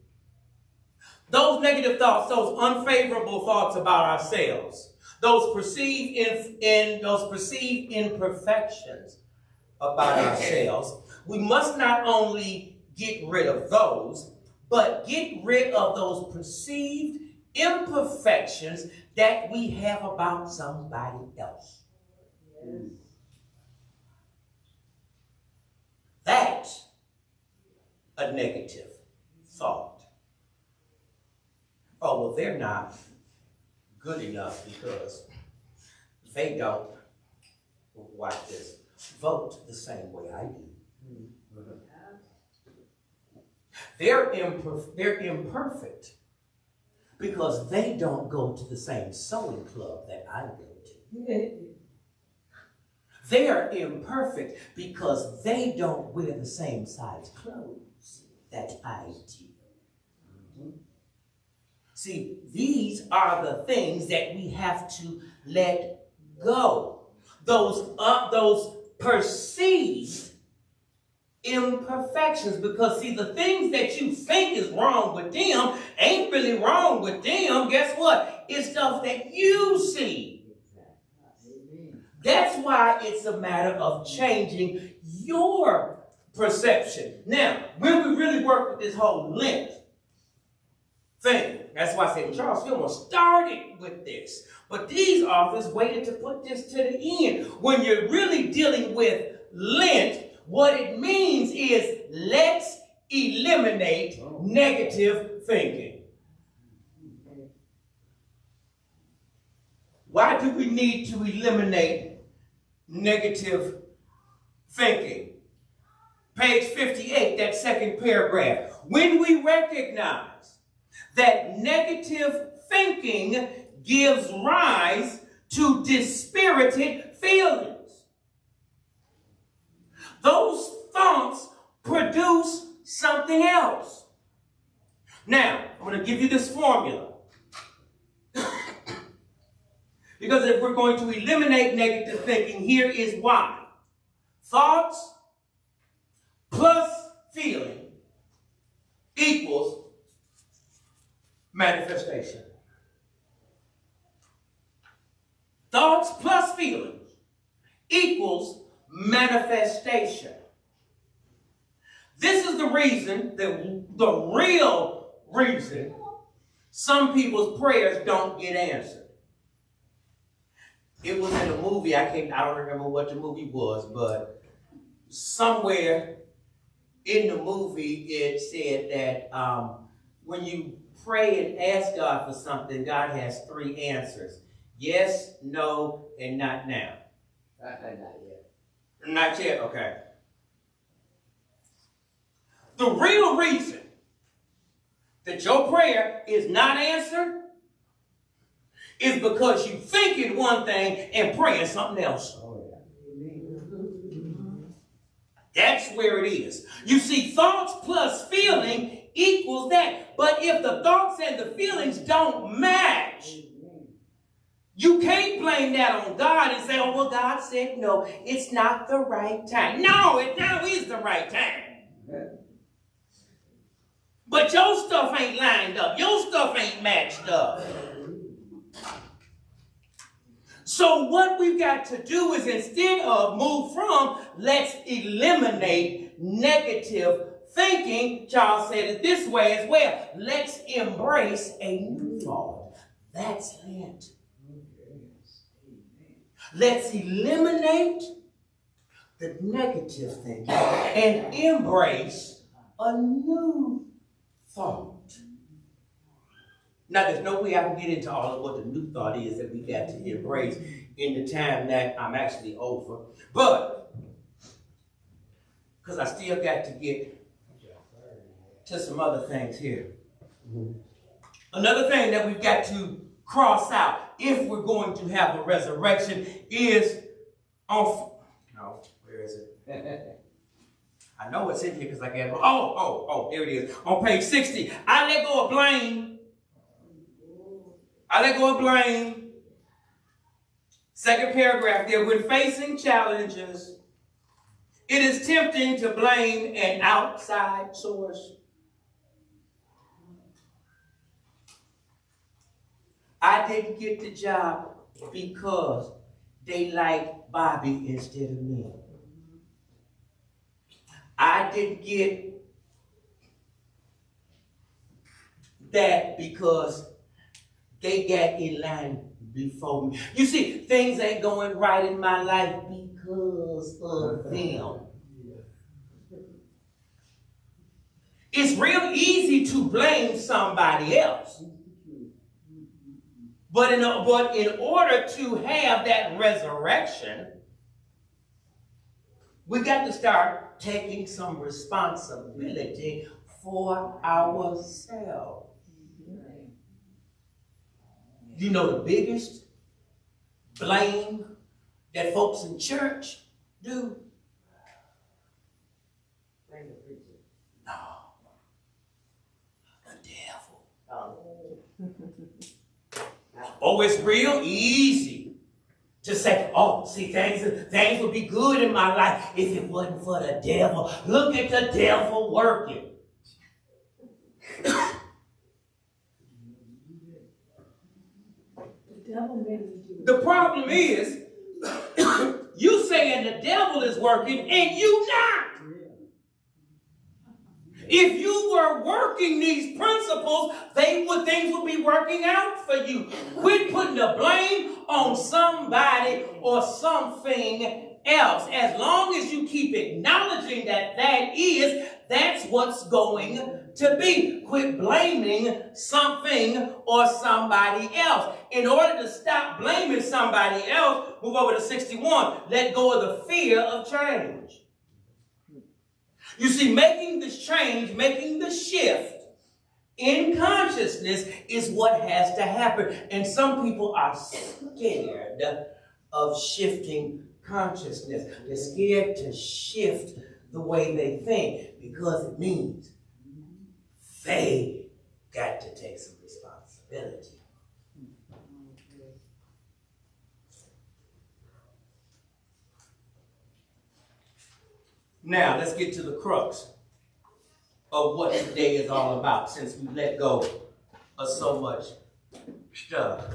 Those negative thoughts, those unfavorable thoughts about ourselves, those perceived imperfections about ourselves, we must not only get rid of those, but get rid of those perceived imperfections that we have about somebody else. Yes. That's a negative thought. Oh, well, they're not good enough because they don't, watch this, vote the same way I do. They're imperfect because they don't go to the same sewing club that I go to. They are imperfect because they don't wear the same size clothes that I do. See, these are the things that we have to let go. Those perceived imperfections, because see, the things that you think is wrong with them ain't really wrong with them. Guess what? It's stuff that you see. That's why it's a matter of changing your perception. Now, when we really work with this whole length thing, that's why I said Charles Fillmore started with this, but these authors waited to put this to the end. When you're really dealing with Lent, what it means is let's eliminate negative thinking. Why do we need to eliminate negative thinking? Page 58, that second paragraph. When we recognize that negative thinking gives rise to dispirited feelings, those thoughts produce something else. Now, I'm going to give you this formula. Because if we're going to eliminate negative thinking, here is why. Thoughts plus feeling equals manifestation. Thoughts plus feelings equals manifestation. This is the reason, the real reason, some people's prayers don't get answered. It was in a movie, I don't remember what the movie was, but somewhere in the movie it said that when you pray and ask God for something, God has 3 answers. Yes, no, and not now. Not yet. Not yet, okay. The real reason that your prayer is not answered is because you thinking one thing and praying something else. That's where it is. You see, thoughts plus feeling equals that. But if the thoughts and the feelings don't match, you can't blame that on God and say, oh, well, God said no, it's not the right time. No, it now is the right time. But your stuff ain't lined up. Your stuff ain't matched up. So what we've got to do is, instead of move from, let's eliminate negative thinking. Charles said it this way as well. Let's embrace a new thought. That's it. Let's eliminate the negative thinking and embrace a new thought. Now, there's no way I can get into all of what the new thought is that we got to embrace in the time that I'm actually over. But, because I still got to get to some other things here. Another thing that we've got to cross out if we're going to have a resurrection is on, no, where is it? I know it's in here because I got it. Oh, there it is. On page 60. I let go of blame. I let go of blame. Second paragraph there. When facing challenges, it is tempting to blame an outside source. I didn't get the job because they liked Bobby instead of me. I didn't get that because they got in line before me. You see, things ain't going right in my life because of them. It's real easy to blame somebody else. But in order to have that resurrection, we got to start taking some responsibility for ourselves. You know the biggest blame that folks in church do? Blame the preacher. No. The devil. Oh, it's real easy to say, oh, see, things would be good in my life if it wasn't for the devil. Look at the devil working. The problem is, you saying the devil is working and you not. If you were working these principles, things would be working out for you. Quit putting the blame on somebody or something else. As long as you keep acknowledging that's what's going to be. Quit blaming something or somebody else. In order to stop blaming somebody else, move over to 61. Let go of the fear of change. You see, making this change, making the shift in consciousness is what has to happen. And some people are scared of shifting consciousness. They're scared to shift the way they think because it means they got to take some responsibility. Now, let's get to the crux of what today is all about, since we let go of so much stuff.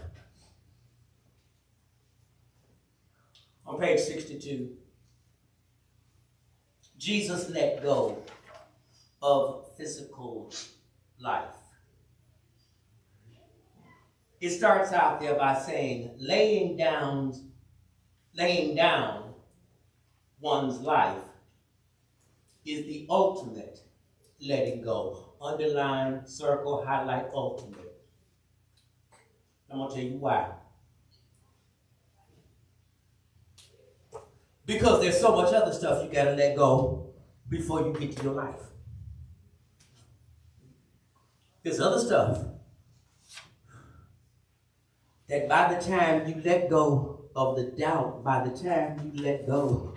On page 62, Jesus let go of physical life. It starts out there by saying, laying down one's life is the ultimate letting go. Underline, circle, highlight, ultimate. I'm going to tell you why. Because there's so much other stuff you got to let go before you get to your life. There's other stuff that by the time you let go of the doubt, by the time you let go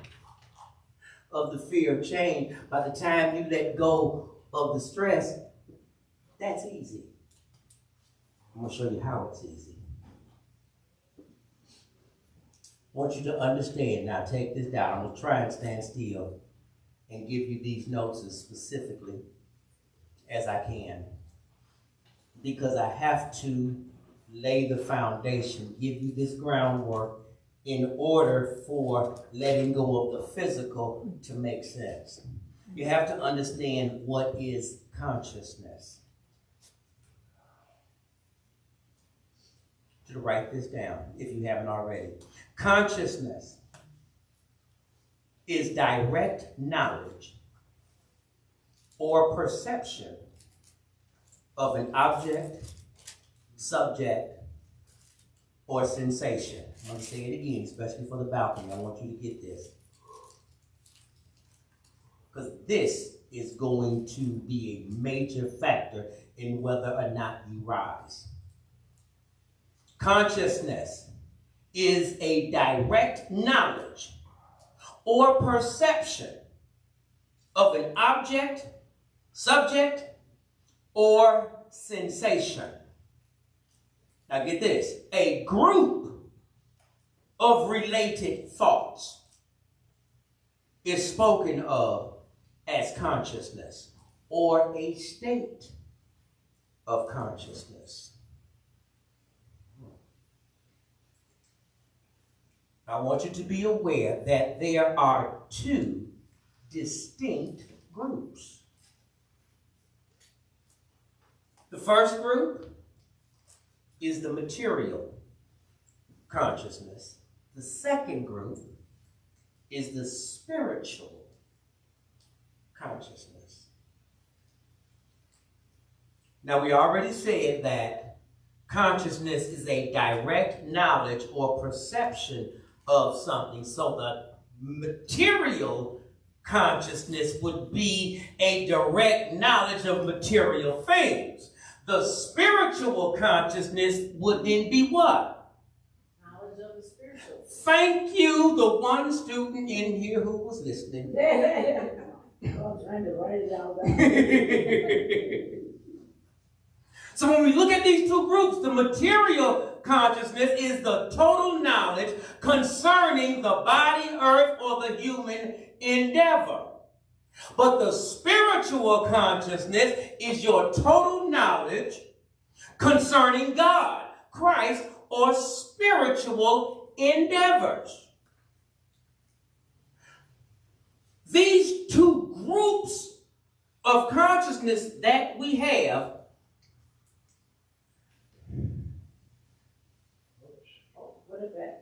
of the fear of change, by the time you let go of the stress, that's easy. I'm going to show you how it's easy. I want you to understand. Now take this down. I'm going to try and stand still and give you these notes as specifically as I can, because I have to lay the foundation, give you this groundwork in order for letting go of the physical to make sense. You have to understand what is consciousness. To write this down if you haven't already. Consciousness is direct knowledge or perception of an object, subject, or sensation. I'm going to say it again, especially for the balcony. I want you to get this. Because this is going to be a major factor in whether or not you rise. Consciousness is a direct knowledge or perception of an object, subject, or sensation. Now get this, a group of related thoughts is spoken of as consciousness or a state of consciousness. I want you to be aware that there are two distinct groups. The first group is the material consciousness. The second group is the spiritual consciousness. Now, we already said that consciousness is a direct knowledge or perception of something. So the material consciousness would be a direct knowledge of material things. The spiritual consciousness would then be what? Knowledge of the spiritual. Thank you, the one student in here who was listening. I'm trying to write it out. So when we look at these two groups, the material consciousness is the total knowledge concerning the body, earth, or the human endeavor. But the spiritual consciousness is your total knowledge concerning God, Christ, or spiritual endeavors. These two groups of consciousness that we have What is that?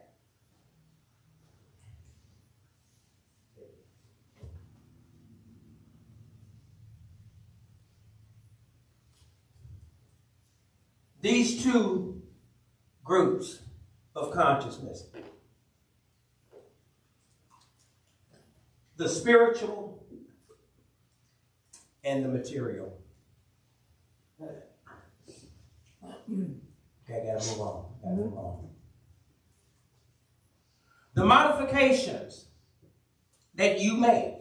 these two groups of consciousness, the spiritual and the material. Okay, gotta move on. The modifications that you make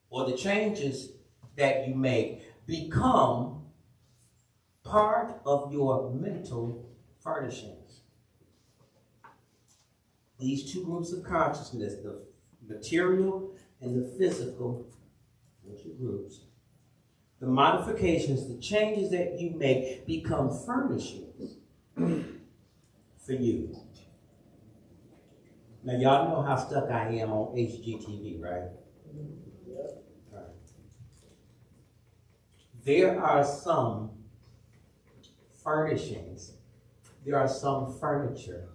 or the changes that you make become part of your mental furnishings. These two groups of consciousness, the material and the physical, those two groups, the modifications, the changes that you make become furnishings for you. Now, y'all know how stuck I am on HGTV, right? Right. There are some furnishings, there are some furniture,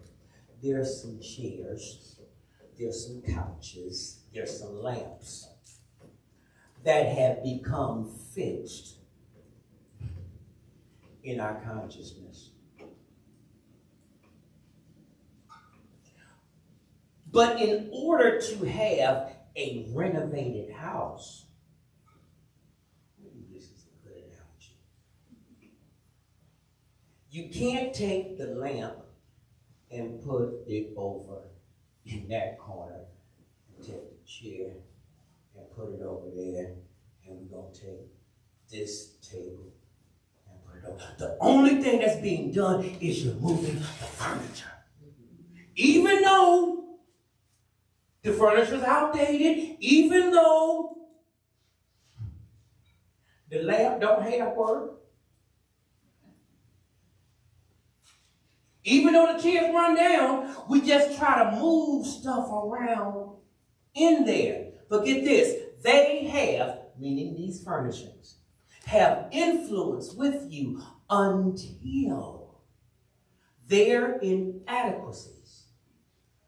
there's some chairs, there's some couches, there's some lamps that have become fixed in our consciousness. But in order to have a renovated house, this is a good analogy. You can't take the lamp and put it over in that corner, and take the chair and put it over there, and we're gonna take this table and put it over. The only thing that's being done is you're moving the furniture. Even though the furniture's outdated, even though the lamp don't have work, even though the chairs run down, we just try to move stuff around in there. But get this, they have, meaning these furnishings, have influence with you until their inadequacies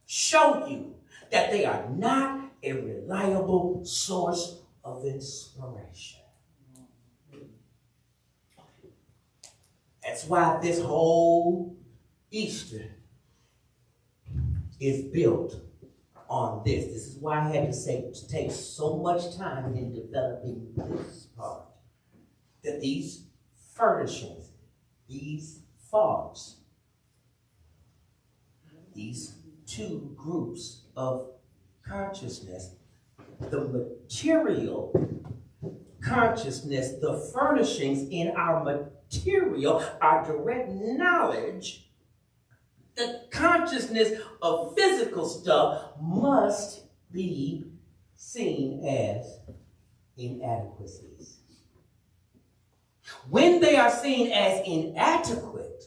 show you that they are not a reliable source of inspiration. That's why this whole Easter is built on this. This is why I had to take so much time in developing this part. That these furnishings, these thoughts, these two groups of consciousness the material consciousness, the furnishings in our material, our direct knowledge, the consciousness of physical stuff must be seen as inadequacies. When they are seen as inadequate,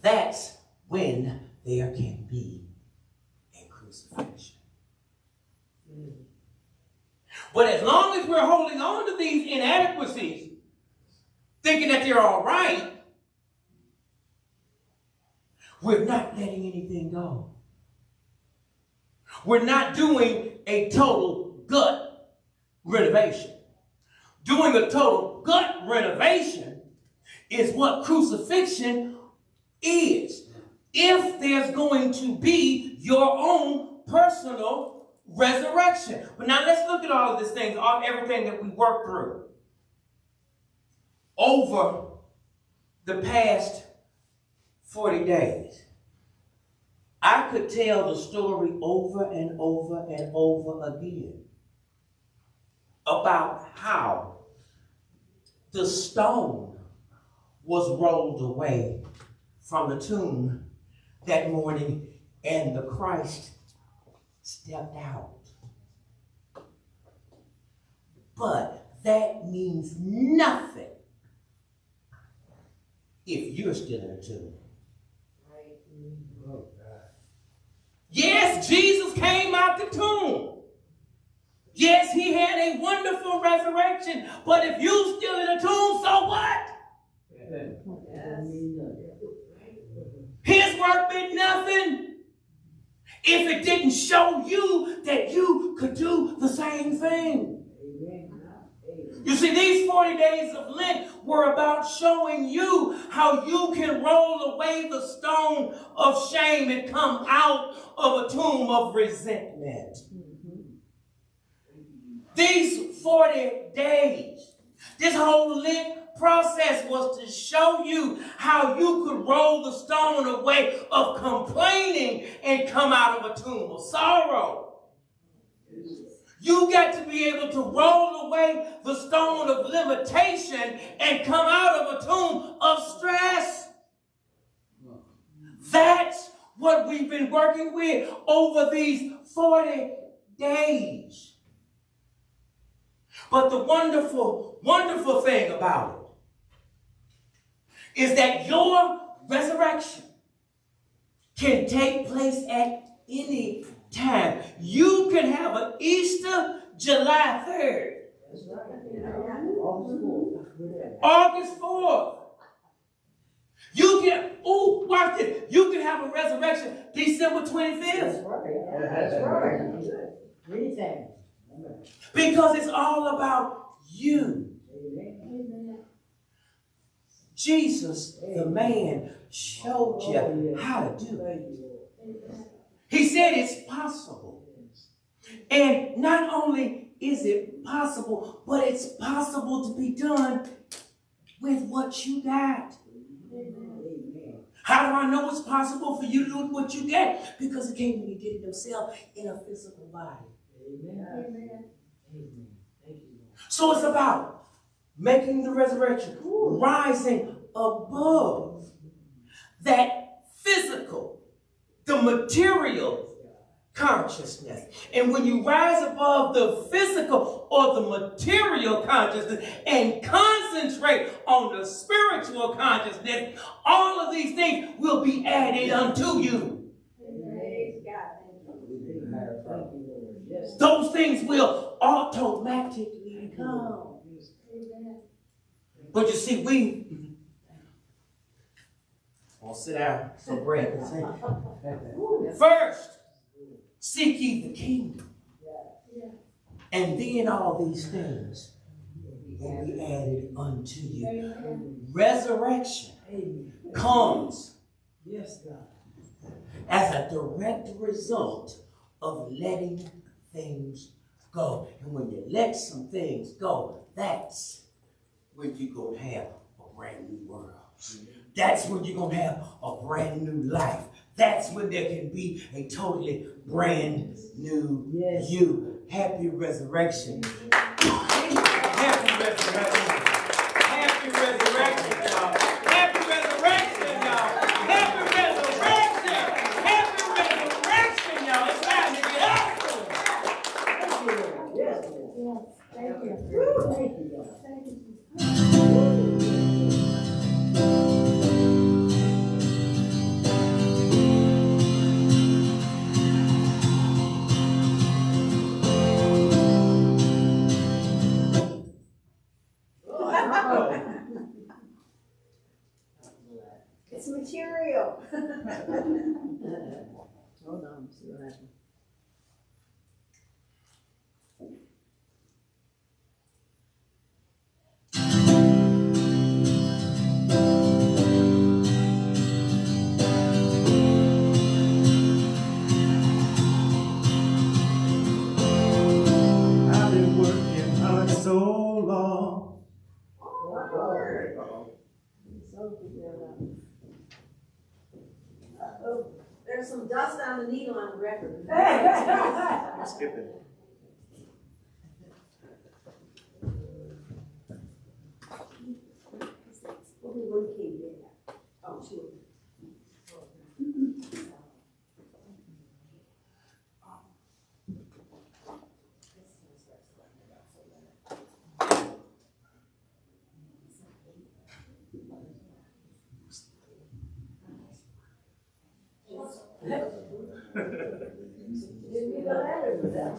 that's when there can be a crucifixion. But as long as we're holding on to these inadequacies, thinking that they're all right, we're not letting anything go. We're not doing a total gut renovation. Doing a total gut renovation is what crucifixion is. If there's going to be your own personal resurrection. But now let's look at all of these things, everything that we worked through over the past 40 days. I could tell the story over and over and over again about how the stone was rolled away from the tomb that morning and the Christ stepped out. But that means nothing if you're still in the tomb. Yes, Jesus came out the tomb. Yes, he had a wonderful resurrection. But if you're still in the tomb, so what? His work meant nothing if it didn't show you that you could do the same thing. You see, these 40 days of Lent were about showing you how you can roll away the stone of shame and come out of a tomb of resentment. These 40 days, this whole Lent process was to show you how you could roll the stone away of complaining and come out of a tomb of sorrow. You got to be able to roll away the stone of limitation and come out of a tomb of stress. That's what we've been working with over these 40 days. But the wonderful, wonderful thing about it is that your resurrection can take place at any time. You can have an Easter July 3rd. That's right. August 4th. You can, watch this. You can have a resurrection December 25th. That's right. That's right. Anytime. Because it's all about you. Amen. Jesus, the man, showed you how to do it. He said it's possible. And not only is it possible, but it's possible to be done with what you got. How do I know it's possible for you to do what you get? Because the king did it himself in a physical body. Amen. Amen. Thank you. So it's about making the resurrection, rising above that physical, the material consciousness. And when you rise above the physical or the material consciousness and concentrate on the spiritual consciousness, all of these things will be added unto you. Those things will automatically come. But you see, I'll sit down for break and say, first, seek ye the kingdom. And then all these things will be added unto you. Resurrection comes as a direct result of letting things go. And when you let some things go, that's when you're going to have a brand new world. That's when you're going to have a brand new life. That's when there can be a totally brand new you. Happy resurrection. Happy resurrection. Happy resurrection, y'all. Happy resurrection, y'all. Happy resurrection. Happy resurrection, y'all. It's time to get up. Thank you. It's material. Hold on, see what happens. I've been working hard so long. Oh, there's some dust on the needle on the record. Skip it. Only one came in. Oh, sure. Didn't get a letter for that.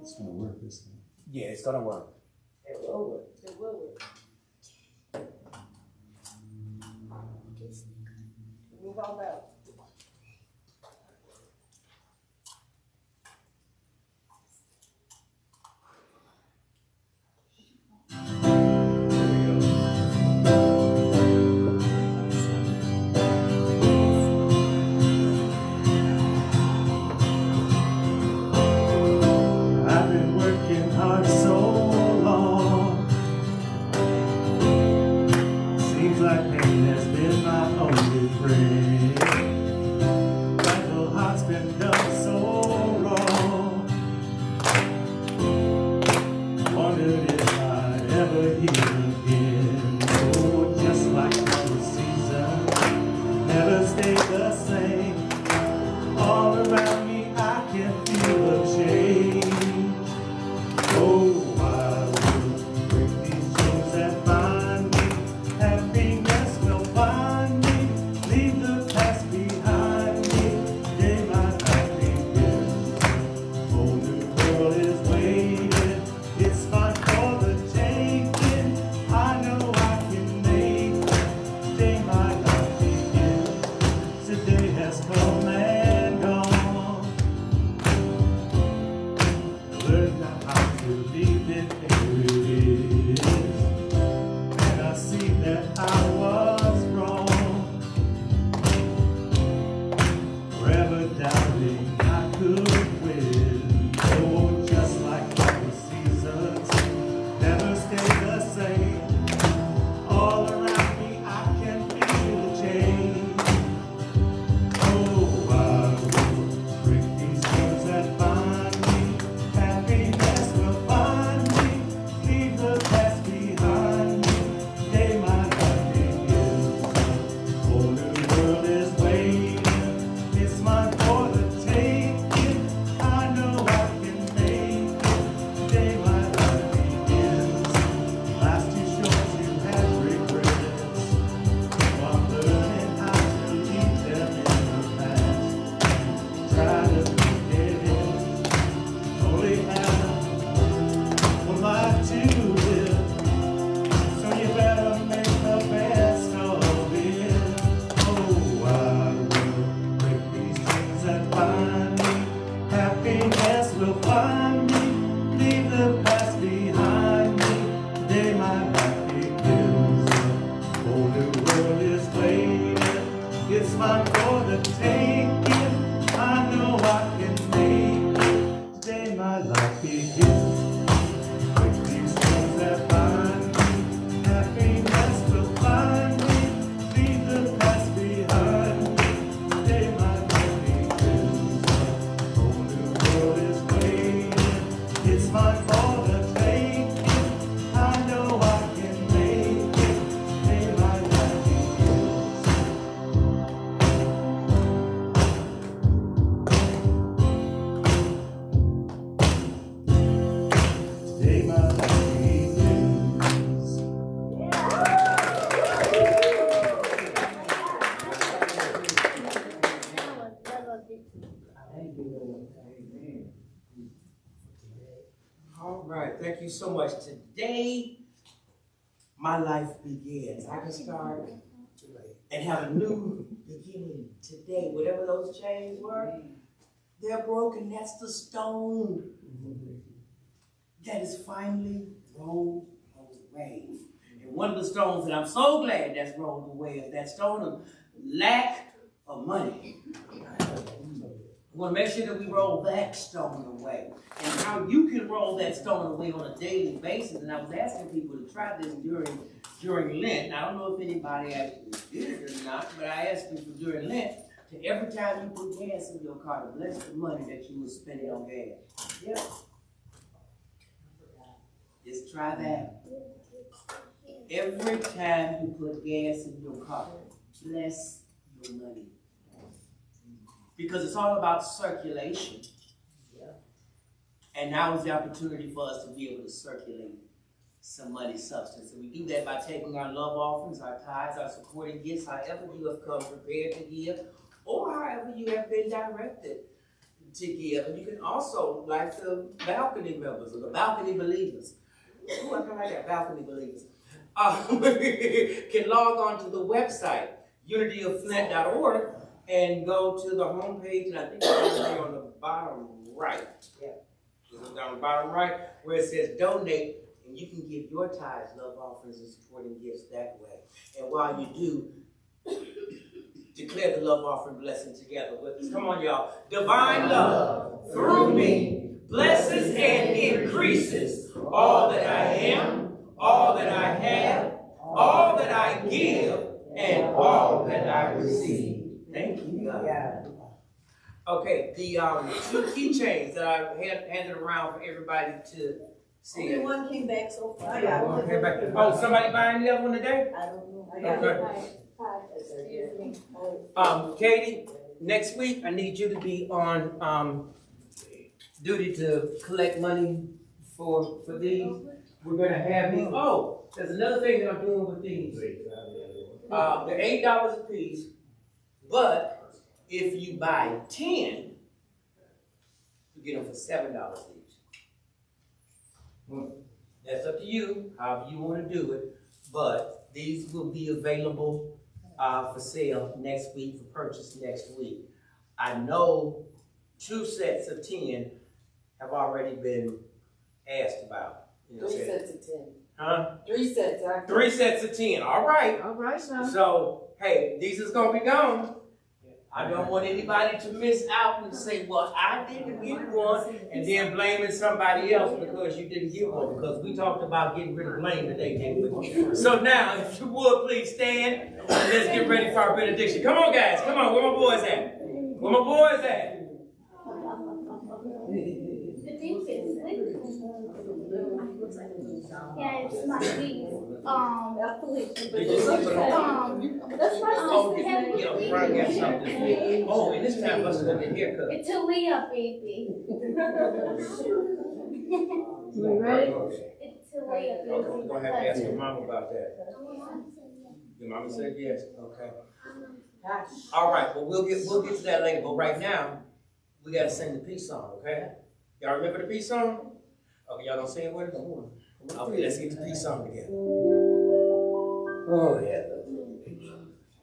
It's gonna work this time. Yeah, it's gonna work. It will work. It will work. Move on out. I've been working hard so long. All right, thank you so much. Today, my life begins. I can start and have a new beginning today. Whatever those chains were, they're broken. That's the stone that is finally rolled away. And one of the stones that I'm so glad that's rolled away is that stone of lack of money. We want to make sure that we roll that stone away. And how you can roll that stone away on a daily basis. And I was asking people to try this during Lent. I don't know if anybody actually did it or not, but I asked people during Lent to every time you put gas in your car, to bless the money that you were spending on gas. Yep. Just try that. Every time you put gas in your car, bless your money. Because it's all about circulation. And now is the opportunity for us to be able to circulate some money substance. And we do that by taking our love offerings, our tithes, our supporting gifts, however you have come prepared to give, or however you have been directed to give. And you can also, like the balcony members or the balcony believers, ooh, I kind of like that, balcony believers, can log on to the website, unityofflint.org, and go to the homepage, and I think it's down there on the bottom right. Yeah. It's down the bottom right where it says donate, and you can give your tithes, love offerings, and supporting gifts that way. And while you do, declare the love offering blessing together with us. Come on, y'all. Divine love through me blesses and increases all that I am, all that I have, all that I give, and all that I receive. Thank you, God. Okay, the 2 keychains that I handed around for everybody to see. Only one came back so far. Oh, somebody buying the other one today? I don't know. I got Okay. Katie, next week I need you to be on duty to collect money for these. We're gonna have these. Oh, there's another thing that I'm doing with these. They're $8 a piece, but if you buy 10, you get them for $7 each. That's up to you, however you want to do it. But these will be available for sale next week, for purchase next week. I know 2 sets of 10 have already been asked about. You know, 3 sets of 10. Huh? 3 sets. 3 sets of 10. All right. All right, now. So, hey, these is going to be gone. I don't want anybody to miss out and say, well, I didn't get one, and then blaming somebody else because you didn't get one, because we talked about getting rid of blame today, didn't we? So now, if you would, please stand, and let's get ready for our benediction. Come on, guys. Come on. Where my boys at? Where my boys at? Yeah, it's my niece. That's oh, and this time must have been a haircut. It's a Leah baby. You ready? It's a Leah baby. Okay, we're gonna have to ask your mom about that. Your mama said yes. Okay. All right. Well, we'll get to that later. But right now, we gotta sing the peace song. Okay? Y'all remember the peace song? Okay, y'all gonna sing it with us? Okay, let's get the peace song together. Oh yeah.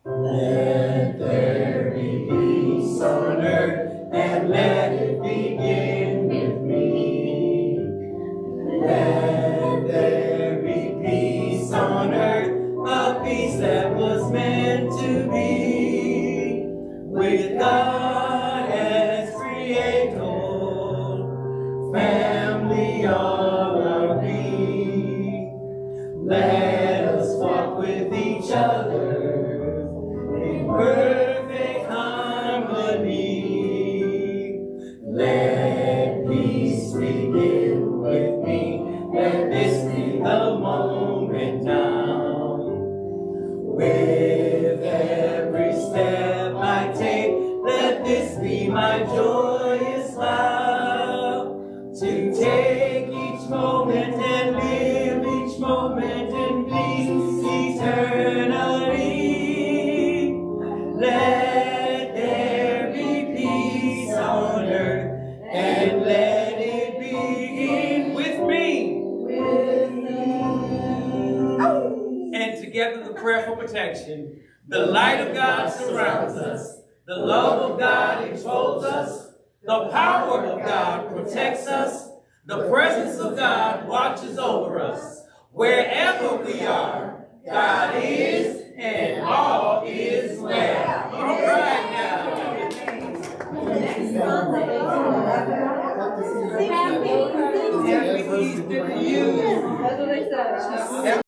Let there be peace on earth, and let it begin with me. Let there be peace on earth, a peace that was meant to be, with God as creator, family all are we. Let us walk with each other in perfect harmony. Let peace begin with me. Let this be the moment now. With every step I take, let this be my joyous vow. To take each moment and live each moment in peace eternally. Let there be peace protection. The light of God surrounds us. The love of God enfolds us. The power of God protects us. The presence of God watches over us. Wherever we are, God is, and all is well. All right now. Happy Easter to you. That's what they said.